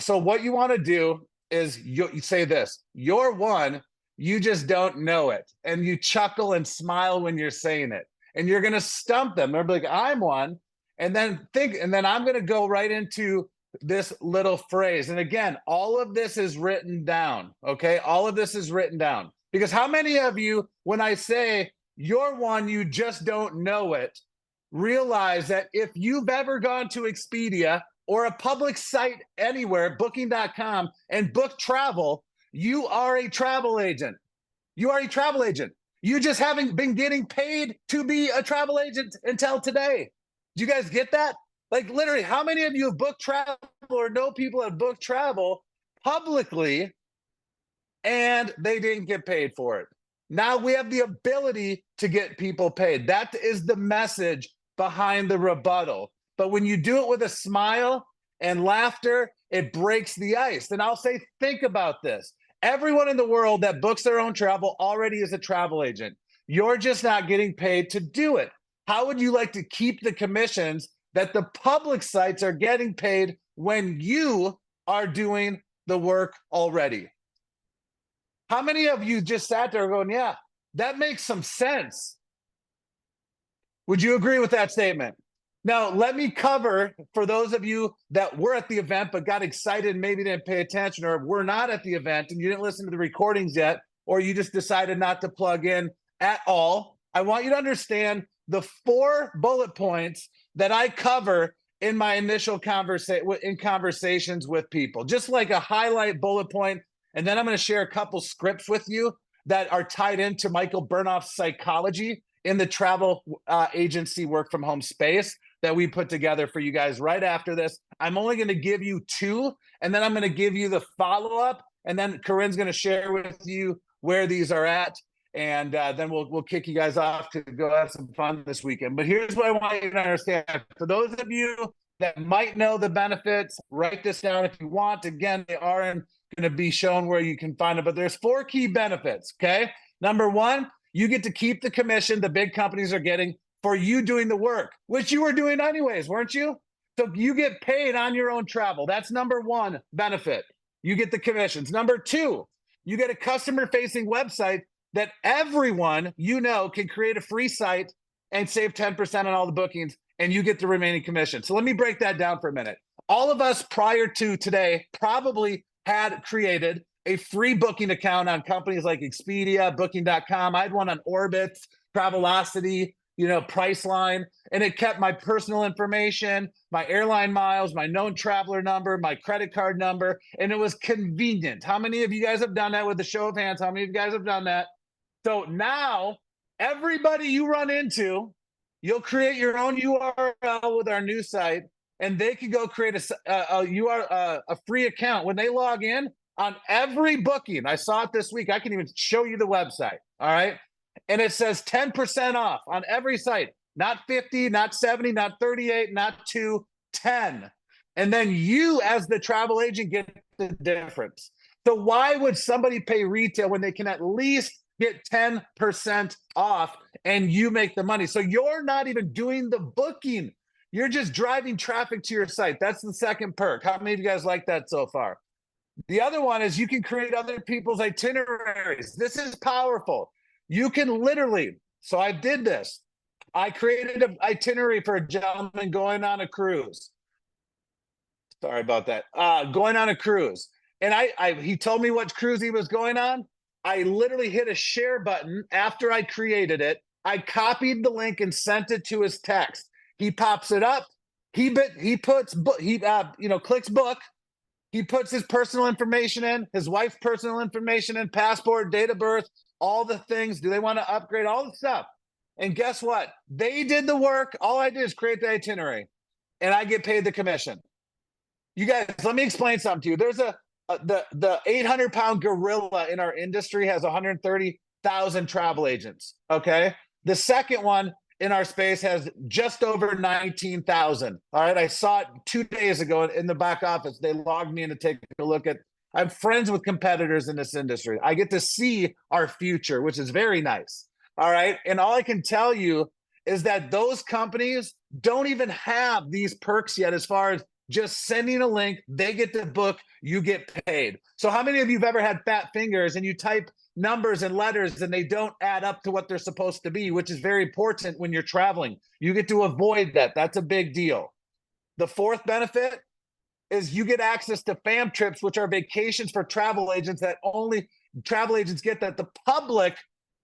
what you want to do is you say this, you're one, you just don't know it. And you chuckle and smile when you're saying it. And you're going to stump them. They're like, I'm one. And then I'm going to go right into this little phrase. And again, all of this is written down. Okay. All of this is written down because how many of you, when I say you're one, you just don't know it, realize that if you've ever gone to Expedia or a public site anywhere, booking.com, and booked travel, you are a travel agent. You are a travel agent. You just haven't been getting paid to be a travel agent until today. Do you guys get that? Like literally, how many of you have booked travel or know people that booked travel publicly and they didn't get paid for it? Now we have the ability to get people paid. That is the message behind the rebuttal. But when you do it with a smile and laughter, it breaks the ice. And I'll say, think about this. Everyone in the world that books their own travel already is a travel agent. You're just not getting paid to do it. How would you like to keep the commissions that the public sites are getting paid when you are doing the work already? How many of you just sat there going, yeah, that makes some sense? Would you agree with that statement? Now, let me cover for those of you that were at the event but got excited and maybe didn't pay attention, or were not at the event and you didn't listen to the recordings yet, or you just decided not to plug in at all. I want you to understand the 4 bullet points that I cover in my initial conversations with people, just like a highlight bullet point. And then I'm going to share a couple scripts with you that are tied into Michael Bernoff's psychology in the travel agency work from home space that we put together for you guys right after this. I'm only going to give you 2, and then I'm going to give you the follow-up, and then Corinne's going to share with you where these are at, and then we'll kick you guys off to go have some fun this weekend. But here's what I want you to understand. For those of you that might know the benefits, write this down if you want. Again, they are going to be shown where you can find it, but there's 4 key benefits, okay? Number 1, you get to keep the commission the big companies are getting for you doing the work, which you were doing anyways, weren't you? So you get paid on your own travel. That's number 1 benefit. You get the commissions. Number 2, you get a customer-facing website that everyone you know can create a free site and save 10% on all the bookings, and you get the remaining commission. So let me break that down for a minute. All of us prior to today probably had created a free booking account on companies like Expedia, Booking.com. I had one on Orbitz, Travelocity, Priceline, and it kept my personal information, my airline miles, my known traveler number, my credit card number, and it was convenient. How many of you guys have done that? With a show of hands, how many of you guys have done that? So now, everybody you run into, you'll create your own URL with our new site, and they can go create a free account. When they log in on every booking, I saw it this week. I can even show you the website. All right. And it says 10% off on every site, not 50, not 70, not 38, not 2, 10. And then you as the travel agent get the difference. So why would somebody pay retail when they can at least get 10% off and you make the money? So you're not even doing the booking. You're just driving traffic to your site. That's the second perk. How many of you guys like that so far? The other one is you can create other people's itineraries. This is powerful. You can literally, so I did this. I created an itinerary for a gentleman going on a cruise. Sorry about that. Going on a cruise. And he told me what cruise he was going on. I literally hit a share button after I created it. I copied the link and sent it to his text. He pops it up. clicks book. He puts his personal information in, his wife's personal information in, passport, date of birth, all the things. Do they want to upgrade? All the stuff. And guess what? They did the work. All I did is create the itinerary, and I get paid the commission. You guys, let me explain something to you. There's the 800-pound gorilla in our industry has 130,000 travel agents. Okay. The second one in our space has just over 19,000. All right. I saw it 2 days ago in the back office. They logged me in to take a look at. I'm friends with competitors in this industry. I get to see our future, which is very nice. All right. And all I can tell you is that those companies don't even have these perks yet, as far as just sending a link, they get the book, you get paid. So how many of you have ever had fat fingers and you type numbers and letters and they don't add up to what they're supposed to be, which is very important when you're traveling? You get to avoid that. That's a big deal. The fourth benefit is you get access to fam trips, which are vacations for travel agents that only travel agents get, that the public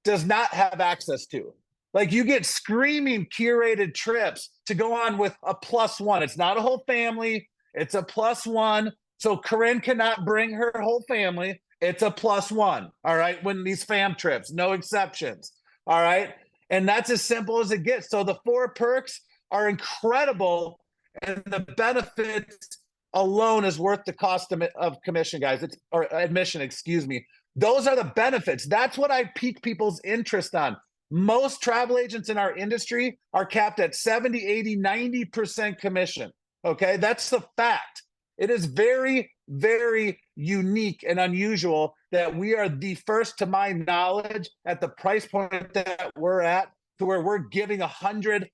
does not have access to. Like, you get screaming curated trips to go on with a +1. It's not a whole family. It's a +1. So Corinne cannot bring her whole family. It's a +1. All right. When these fam trips, no exceptions. All right. And that's as simple as it gets. So the 4 perks are incredible. And the benefits alone is worth the cost of commission, guys. Or admission, excuse me. Those are the benefits. That's what I pique people's interest on. Most travel agents in our industry are capped at 70, 80, 90% commission. Okay, that's the fact. It is very, very unique and unusual that we are the first, to my knowledge, at the price point that we're at, to where we're giving 100%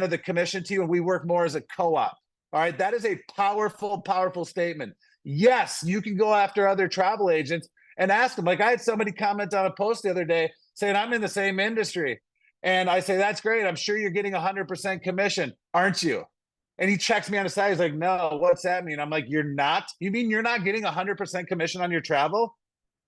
of the commission to you, and we work more as a co-op. All right, that is a powerful, powerful statement. Yes, you can go after other travel agents and ask them. Like, I had somebody comment on a post the other day saying, I'm in the same industry. And I say, that's great. I'm sure you're getting 100% commission, aren't you? And he checks me on the side. He's like, no, what's that mean? I'm like, you're not? You mean you're not getting 100% commission on your travel?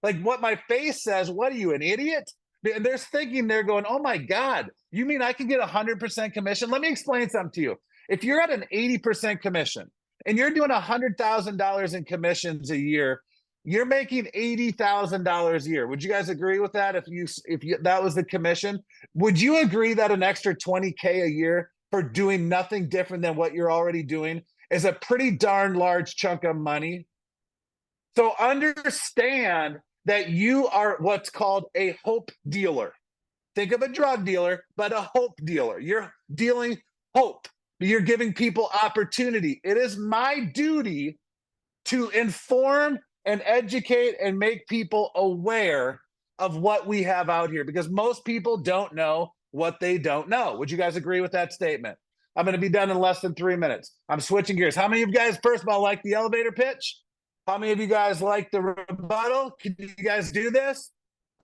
Like, what my face says, what are you, an idiot? And they're thinking, they're going, oh my God, you mean I can get 100% commission? Let me explain something to you. If you're at an 80% commission and you're doing $100,000 in commissions a year, you're making $80,000 a year. Would you guys agree with that? If that was the commission, would you agree that an extra 20K a year for doing nothing different than what you're already doing is a pretty darn large chunk of money? So understand that you are what's called a hope dealer. Think of a drug dealer, but a hope dealer. You're dealing hope. You're giving people opportunity. It is my duty to inform and educate and make people aware of what we have out here, because most people don't know what they don't know. Would you guys agree with that statement? I'm going to be done in less than 3 minutes. I'm switching gears. How many of you guys, first of all, like the elevator pitch? How many of you guys like the rebuttal? Can you guys do this?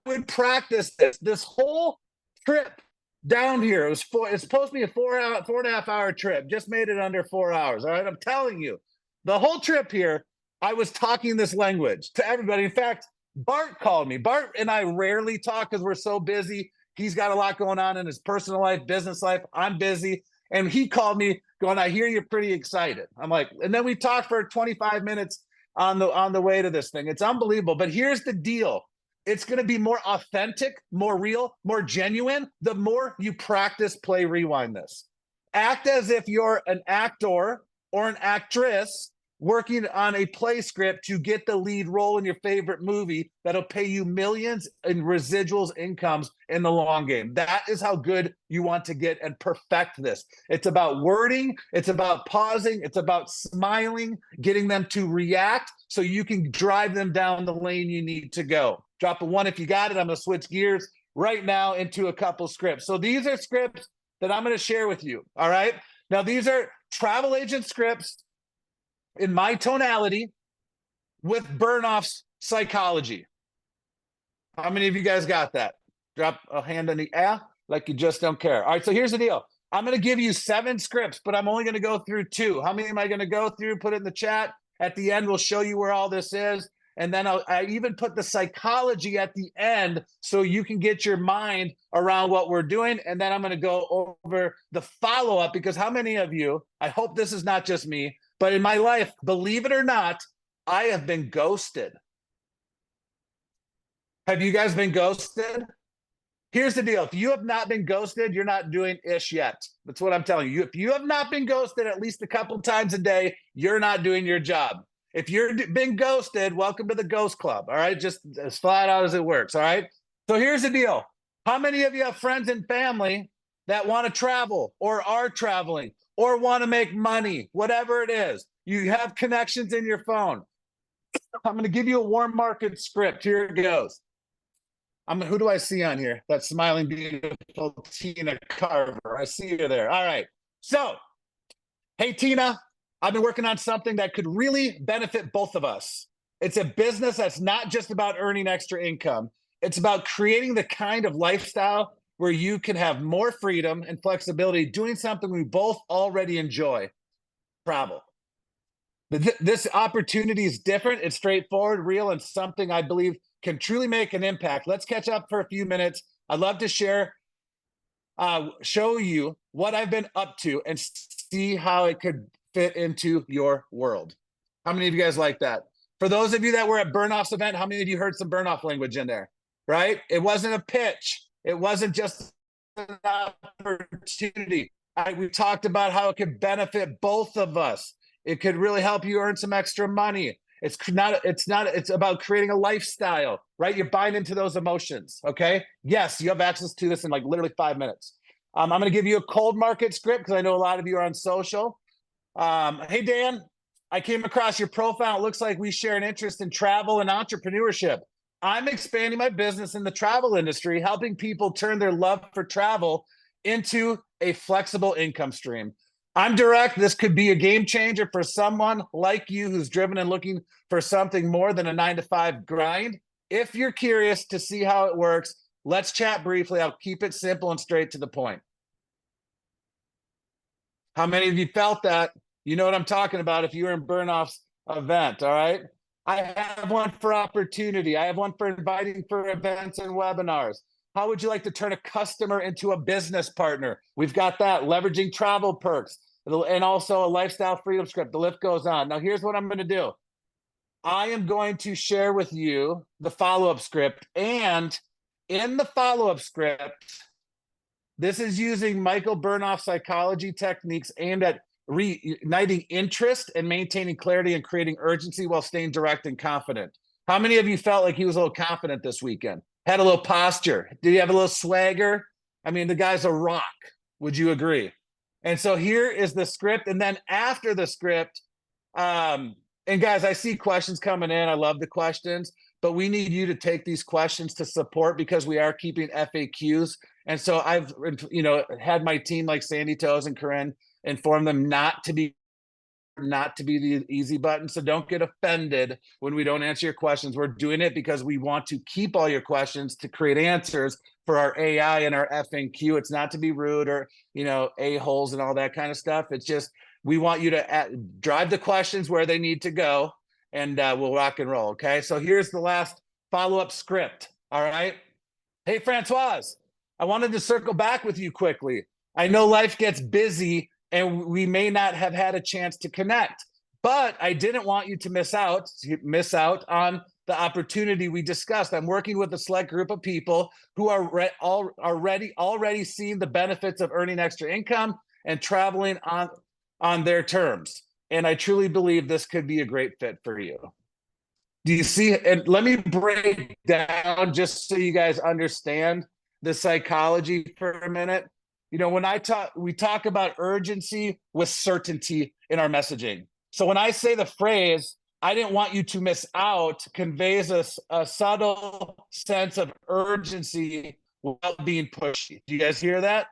I would practice this whole trip down here. It's supposed to be a 4.5 hour trip. Just made it under 4 hours. All right. I'm telling you, the whole trip here, I was talking this language to everybody. In fact, Bart called me. Bart and I rarely talk because we're so busy. He's got a lot going on in his personal life, business life. I'm busy. And he called me going, I hear you're pretty excited. I'm like, and then we talked for 25 minutes on the way to this thing. It's unbelievable. But here's the deal. It's going to be more authentic, more real, more genuine the more you practice, play, rewind this. Act as if you're an actor or an actress working on a play script to get the lead role in your favorite movie that'll pay you millions in residuals incomes in the long game. That is how good you want to get and perfect this. It's about wording. It's about pausing. It's about smiling, getting them to react so you can drive them down the lane you need to go. Drop a 1 if you got it. I'm going to switch gears right now into a couple scripts. So these are scripts that I'm going to share with you. All right. Now, these are travel agent scripts in my tonality with Burnoff's psychology. How many of you guys got that? Drop a hand in the air like you just don't care. All right, so here's the deal. I'm going to give you 7 scripts, but I'm only going to go through 2. How many am I going to go through? Put it in the chat. At the end, we'll show you where all this is. And then I even put the psychology at the end so you can get your mind around what we're doing. And then I'm going to go over the follow-up, because how many of you, I hope this is not just me, but in my life, believe it or not, I have been ghosted. Have you guys been ghosted? Here's the deal. If you have not been ghosted, you're not doing ish yet. That's what I'm telling you. If you have not been ghosted at least a couple times a day, you're not doing your job. If you've been ghosted, welcome to the Ghost Club. All right. Just as flat out as it works. All right. So here's the deal. How many of you have friends and family that want to travel or are traveling or want to make money, whatever it is? You have connections in your phone. I'm going to give you a warm market script. Here it goes. Who do I see on here? That smiling, beautiful Tina Carver. I see you there. All right. So, hey, Tina, I've been working on something that could really benefit both of us. It's a business that's not just about earning extra income. It's about creating the kind of lifestyle where you can have more freedom and flexibility doing something we both already enjoy, travel. This opportunity is different. It's straightforward, real, and something I believe can truly make an impact. Let's catch up for a few minutes. I'd love to show you what I've been up to and see how it could fit into your world. How many of you guys like that? For those of you that were at Burnoff's event, how many of you heard some Burnoff language in there, right? It wasn't a pitch. It wasn't just an opportunity. We talked about how it could benefit both of us. It could really help you earn some extra money. It's about creating a lifestyle, right? You're buying into those emotions, okay? Yes, you have access to this in like literally 5 minutes. I'm going to give you a cold market script because I know a lot of you are on social. Hey, Dan, I came across your profile. It looks like we share an interest in travel and entrepreneurship. I'm expanding my business in the travel industry, helping people turn their love for travel into a flexible income stream. I'm direct. This could be a game changer for someone like you who's driven and looking for something more than a 9-to-5 grind. If you're curious to see how it works, let's chat briefly. I'll keep it simple and straight to the point. How many of you felt that? You know what I'm talking about if you were in Burnoff's event, all right? I have one for opportunity. I have one for inviting for events and webinars. How would you like to turn a customer into a business partner? We've got that, leveraging travel perks, and also a lifestyle freedom script. The list goes on. Now, here's what I'm going to do. I am going to share with you the follow-up script. And in the follow-up script, this is using Michael Burnoff psychology techniques aimed at reigniting interest and maintaining clarity and creating urgency while staying direct and confident. How many of you felt like he was a little confident this weekend? Had a little posture? Did he have a little swagger? I mean, the guy's a rock. Would you agree? And so here is the script. And then after the script, and guys, I see questions coming in. I love the questions, but we need you to take these questions to support because we are keeping FAQs. And so I've, had my team like Sandy Toes and Corinne inform them not to be the easy button. So don't get offended when we don't answer your questions. We're doing it because we want to keep all your questions to create answers for our AI and our FAQ. It's not to be rude or, a-holes and all that kind of stuff. It's just, we want you to drive the questions where they need to go, and we'll rock and roll. Okay. So here's the last follow-up script. All right. Hey, Francoise, I wanted to circle back with you quickly. I know life gets busy and we may not have had a chance to connect, but I didn't want you to miss out on the opportunity we discussed. I'm working with a select group of people who are already seeing the benefits of earning extra income and traveling on their terms. And I truly believe this could be a great fit for you. Do you see? And let me break down just so you guys understand the psychology for a minute. When we talk about urgency with certainty in our messaging. So when I say the phrase, I didn't want you to miss out, conveys a subtle sense of urgency without being pushy. Do you guys hear that?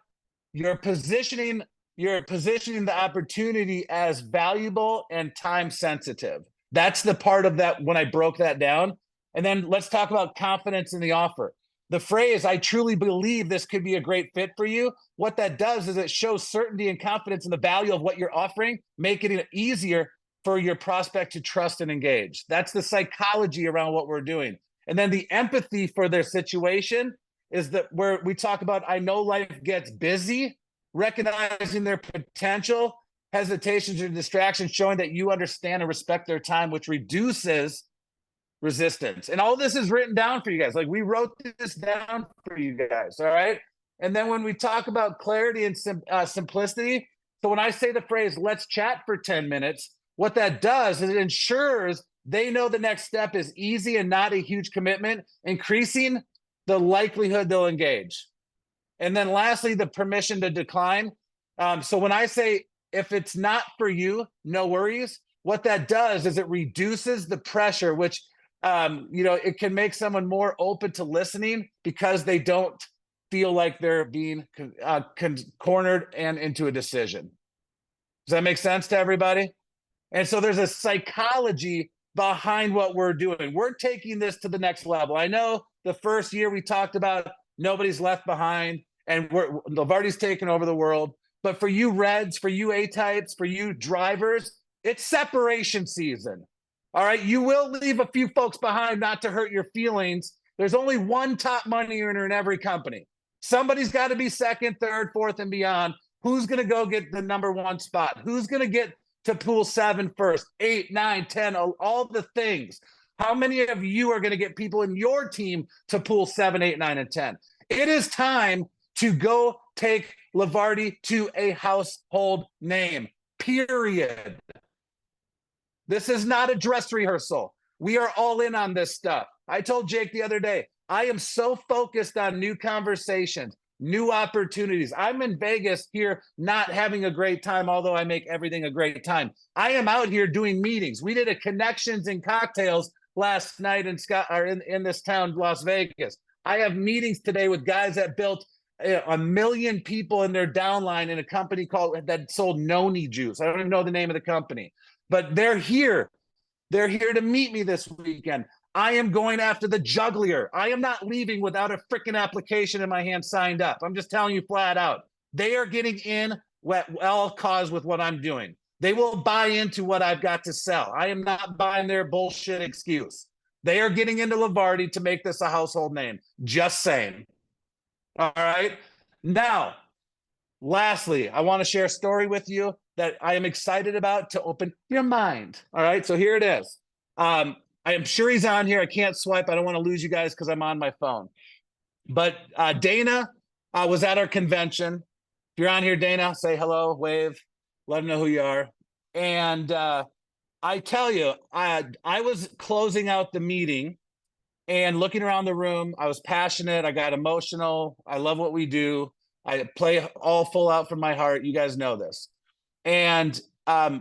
You're positioning the opportunity as valuable and time sensitive. That's the part of that when I broke that down. And then let's talk about confidence in the offer. The phrase, I truly believe this could be a great fit for you. What that does is it shows certainty and confidence in the value of what you're offering, making it easier for your prospect to trust and engage. That's the psychology around what we're doing. And then the empathy for their situation is that where we talk about, I know life gets busy, recognizing their potential, hesitations or distractions, showing that you understand and respect their time, which reduces resistance. And all this is written down for you guys. Like, we wrote this down for you guys. All right. And then when we talk about clarity and simplicity, so when I say the phrase, let's chat for 10 minutes, what that does is it ensures they know the next step is easy and not a huge commitment, increasing the likelihood they'll engage. And then lastly, the permission to decline. So when I say, if it's not for you, no worries, what that does is it reduces the pressure, which, it can make someone more open to listening because they don't feel like they're being cornered and into a decision. Does that make sense to everybody? And so there's a psychology behind what we're doing. We're taking this to the next level. I know the first year we talked about nobody's left behind and Levarti's taken over the world. But for you Reds, for you A-types, for you drivers, it's separation season. All right. You will leave a few folks behind, not to hurt your feelings. There's only one top money earner in every company. Somebody's got to be second, third, fourth, and beyond. Who's going to go get the number one spot? Who's going to get to pool 7 first, 8, 9, 10, all the things? How many of you are going to get people in your team to pool 7, 8, 9, and 10? It is time to go take Levarti to a household name, period. This is not a dress rehearsal. We are all in on this stuff. I told Jake the other day, I am so focused on new conversations, new opportunities. I'm in Vegas here not having a great time, although I make everything a great time. I am out here doing meetings. We did a connections and cocktails last night in this town, Las Vegas. I have meetings today with guys that built 1 million people in their downline in a company that sold noni juice. I don't even know the name of the company, but they're here. They're here to meet me this weekend. I am going after the juggler. I am not leaving without a freaking application in my hand signed up. I'm just telling you flat out. They are getting in at all cause with what I'm doing. They will buy into what I've got to sell. I am not buying their bullshit excuse. They are getting into Levarti to make this a household name. Just saying. All right. Now, lastly, I want to share a story with you that I am excited about to open your mind. All right. So here it is. I am sure he's on here. I can't swipe. I don't want to lose you guys because I'm on my phone. But Dana was at our convention. If you're on here, Dana, say hello, wave, let them know who you are. And I tell you, I was closing out the meeting and looking around the room. I was passionate. I got emotional. I love what we do. I play all full out from my heart. You guys know this. And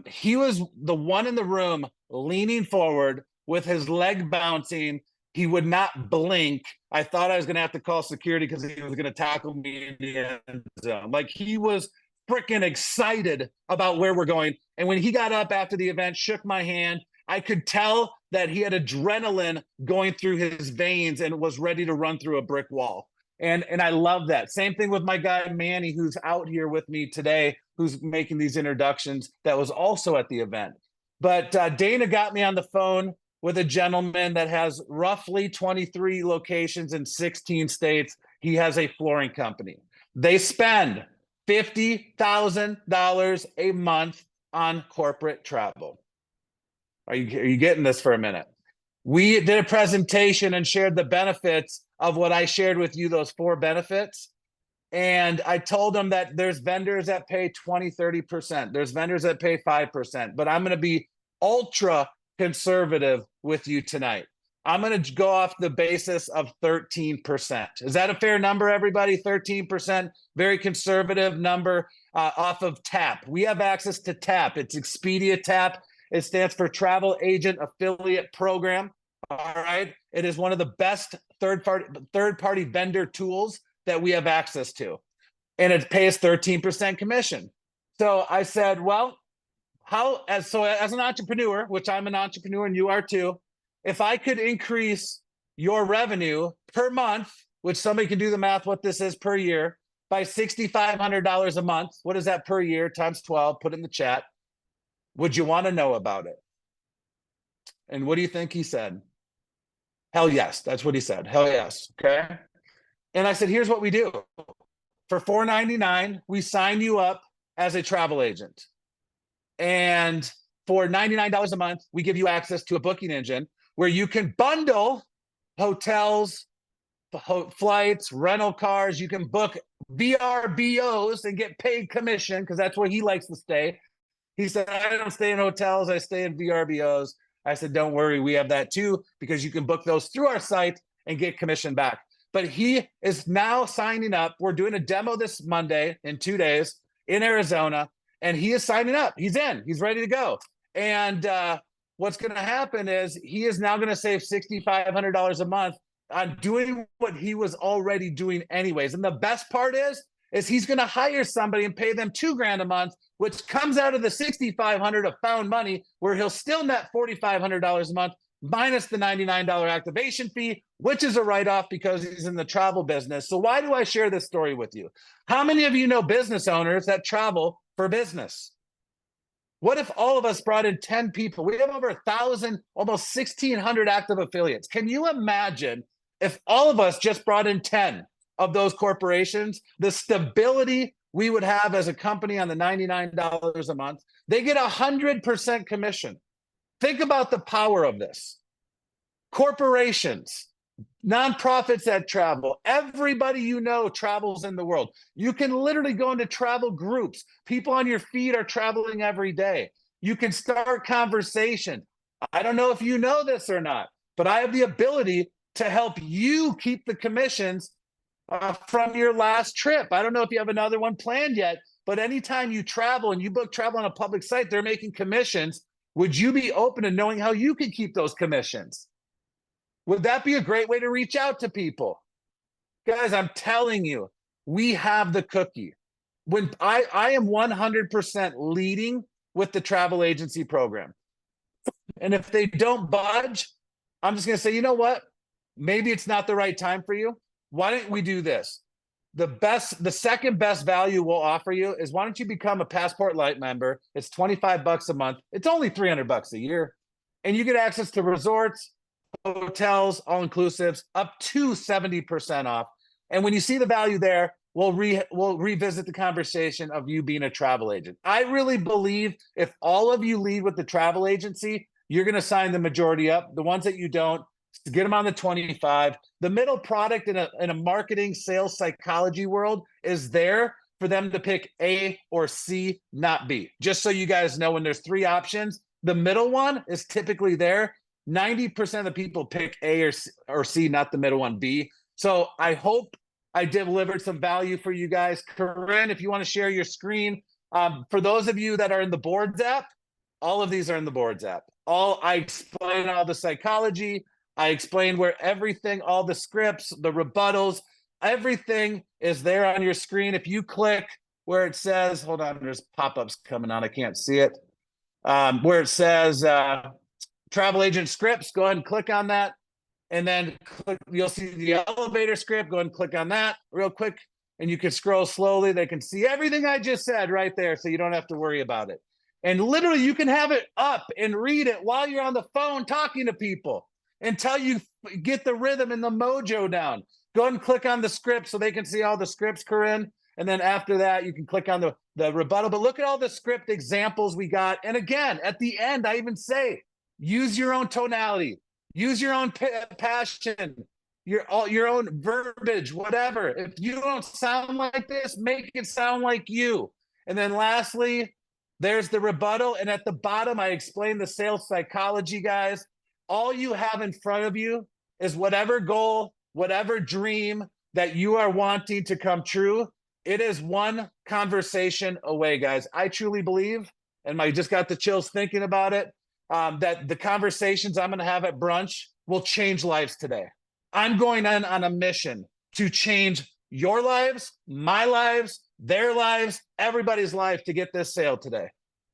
he was the one in the room leaning forward with his leg bouncing. He would not blink. I thought I was going to have to call security because he was going to tackle me in the end zone. Like, he was freaking excited about where we're going. And when he got up after the event, shook my hand, I could tell that he had adrenaline going through his veins and was ready to run through a brick wall. And I love that. Same thing with my guy, Manny, who's out here with me today, who's making these introductions, that was also at the event. But Dana got me on the phone with a gentleman that has roughly 23 locations in 16 states. He has a flooring company. They spend $50,000 a month on corporate travel. Are you getting this for a minute? We did a presentation and shared the benefits of what I shared with you, those 4 benefits. And I told them that there's vendors that pay 20, 30%. There's vendors that pay 5%, but I'm going to be ultra conservative with you tonight. I'm going to go off the basis of 13%. Is that a fair number, everybody? 13%, very conservative number off of TAP. We have access to TAP. It's Expedia TAP. It stands for Travel Agent Affiliate Program. All right. It is one of the best third-party vendor tools that we have access to. And it pays 13% commission. So I said, well, as an entrepreneur, which I'm an entrepreneur and you are too, if I could increase your revenue per month, which somebody can do the math what this is per year, by $6,500 a month, what is that per year times 12? Put it in the chat. Would you want to know about it? And what do you think he said? Hell yes. That's what he said. Hell yes. Okay. And I said, here's what we do. For $4.99, we sign you up as a travel agent. And for $99 a month, we give you access to a booking engine where you can bundle hotels, flights, rental cars. You can book VRBOs and get paid commission because that's where he likes to stay. He said, I don't stay in hotels. I stay in VRBOs. I said, don't worry. We have that too, because you can book those through our site and get commission back. But he is now signing up. We're doing a demo this Monday in 2 days in Arizona, and he is signing up. He's in. He's ready to go. And what's going to happen is he is now going to save $6,500 a month on doing what he was already doing anyways. And the best part is he's going to hire somebody and pay them $2,000 a month, which comes out of the $6,500 of found money, where he'll still net $4,500 a month minus the $99 activation fee, which is a write-off because he's in the travel business. So why do I share this story with you? How many of you know business owners that travel for business? What if all of us brought in 10 people? We have over 1,000, almost 1,600 active affiliates. Can you imagine if all of us just brought in 10 of those corporations, the stability we would have as a company on the $99 a month? They get 100% commission. Think about the power of this. Corporations, nonprofits that travel, everybody you know travels in the world. You can literally go into travel groups. People on your feed are traveling every day. You can start conversation. I don't know if you know this or not, but I have the ability to help you keep the commissions from your last trip. I don't know if you have another one planned yet, but anytime you travel and you book travel on a public site, they're making commissions. Would you be open to knowing how you can keep those commissions? Would that be a great way to reach out to people? Guys, I'm telling you, we have the cookie. When I am 100% leading with the travel agency program. And if they don't budge, I'm just going to say, you know what? Maybe it's not the right time for you. Why don't we do this? The second best value we'll offer you is, why don't you become a Passport Light member? It's $25 a month. It's only $300 a year. And you get access to resorts, hotels, all-inclusives, up to 70% off. And when you see the value there, we'll revisit the conversation of you being a travel agent. I really believe if all of you lead with the travel agency, you're going to sign the majority up. The ones that you don't, get them on the 25. The middle product in a marketing, sales, psychology world is there for them to pick A or C, not B. Just so you guys know, when there's 3 options, the middle one is typically there. 90% of the people pick A or C, not the middle one, B. So I hope I delivered some value for you guys. Corinne, if you want to share your screen. For those of you that are in the Boards app, all of these are in the Boards app. I explain all the psychology. I explained where everything, all the scripts, the rebuttals, everything is there on your screen. If you click where it says, hold on, there's pop-ups coming on. I can't see it. Where it says travel agent scripts, go ahead and click on that. And then you'll see the elevator script. Go ahead and click on that real quick. And you can scroll slowly. They can see everything I just said right there, so you don't have to worry about it. And literally, you can have it up and read it while you're on the phone talking to people, until you get the rhythm and the mojo down. Go ahead and click on the script so they can see all the scripts, Corinne. And then after that, you can click on the rebuttal. But look at all the script examples we got. And again, at the end, I even say, use your own tonality, use your own passion, your own verbiage, whatever. If you don't sound like this, make it sound like you. And then lastly, there's the rebuttal. And at the bottom, I explain the sales psychology, guys. All you have in front of you is whatever goal, whatever dream that you are wanting to come true. It is one conversation away, guys. I truly believe, and I just got the chills thinking about it, that the conversations I'm going to have at brunch will change lives today. I'm going on a mission to change your lives, my lives, their lives, everybody's life to get this sale today.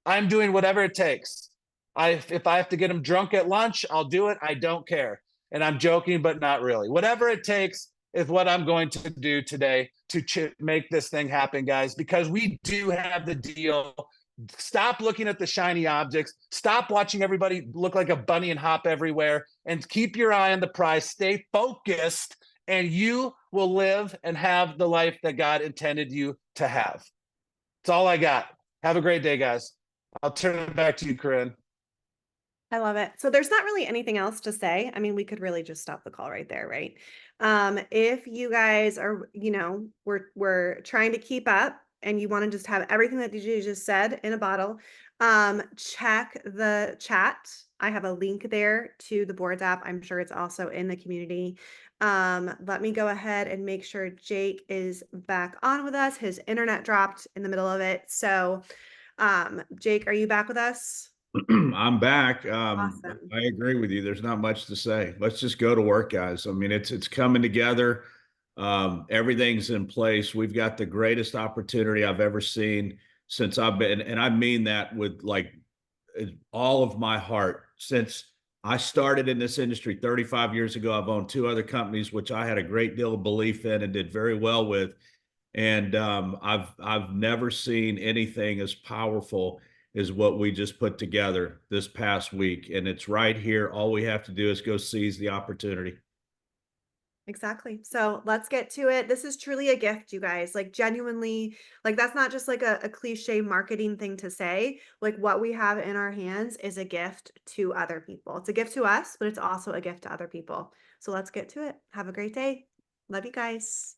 I'm doing whatever it takes. If I have to get them drunk at lunch, I'll do it. I don't care. And I'm joking, but not really. Whatever it takes is what I'm going to do today to make this thing happen, guys, because we do have the deal Stop looking at the shiny objects. Stop watching everybody look like a bunny and hop everywhere, and keep your eye on the prize. Stay focused, and you will live and have the life that God intended you to have. That's all I got. Have a great day, guys. I'll turn it back to you, Corinne. I love it. So there's not really anything else to say. I mean, we could really just stop the call right there, right? If you guys are, we're trying to keep up and you want to just have everything that you just said in a bottle, check the chat. I have a link there to the boards app. I'm sure it's also in the community. Let me go ahead and make sure Jake is back on with us. His internet dropped in the middle of it. So, Jake, are you back with us? I'm back. Awesome. I agree with you. There's not much to say. Let's just go to work, guys. I mean, it's coming together. Everything's in place. We've got the greatest opportunity I've ever seen since I've been, and I mean that with like all of my heart. Since I started in this industry 35 years ago, I've owned two other companies, which I had a great deal of belief in and did very well with. And I've never seen anything as powerful as what we just put together this past week. And it's right here. All we have to do is go seize the opportunity. Exactly. So let's get to it. This is truly a gift, you guys. Like, genuinely, like, that's not just like a cliche marketing thing to say. Like, what we have in our hands is a gift to other people. It's a gift to us, but it's also a gift to other people. So let's get to it. Have a great day. Love you guys.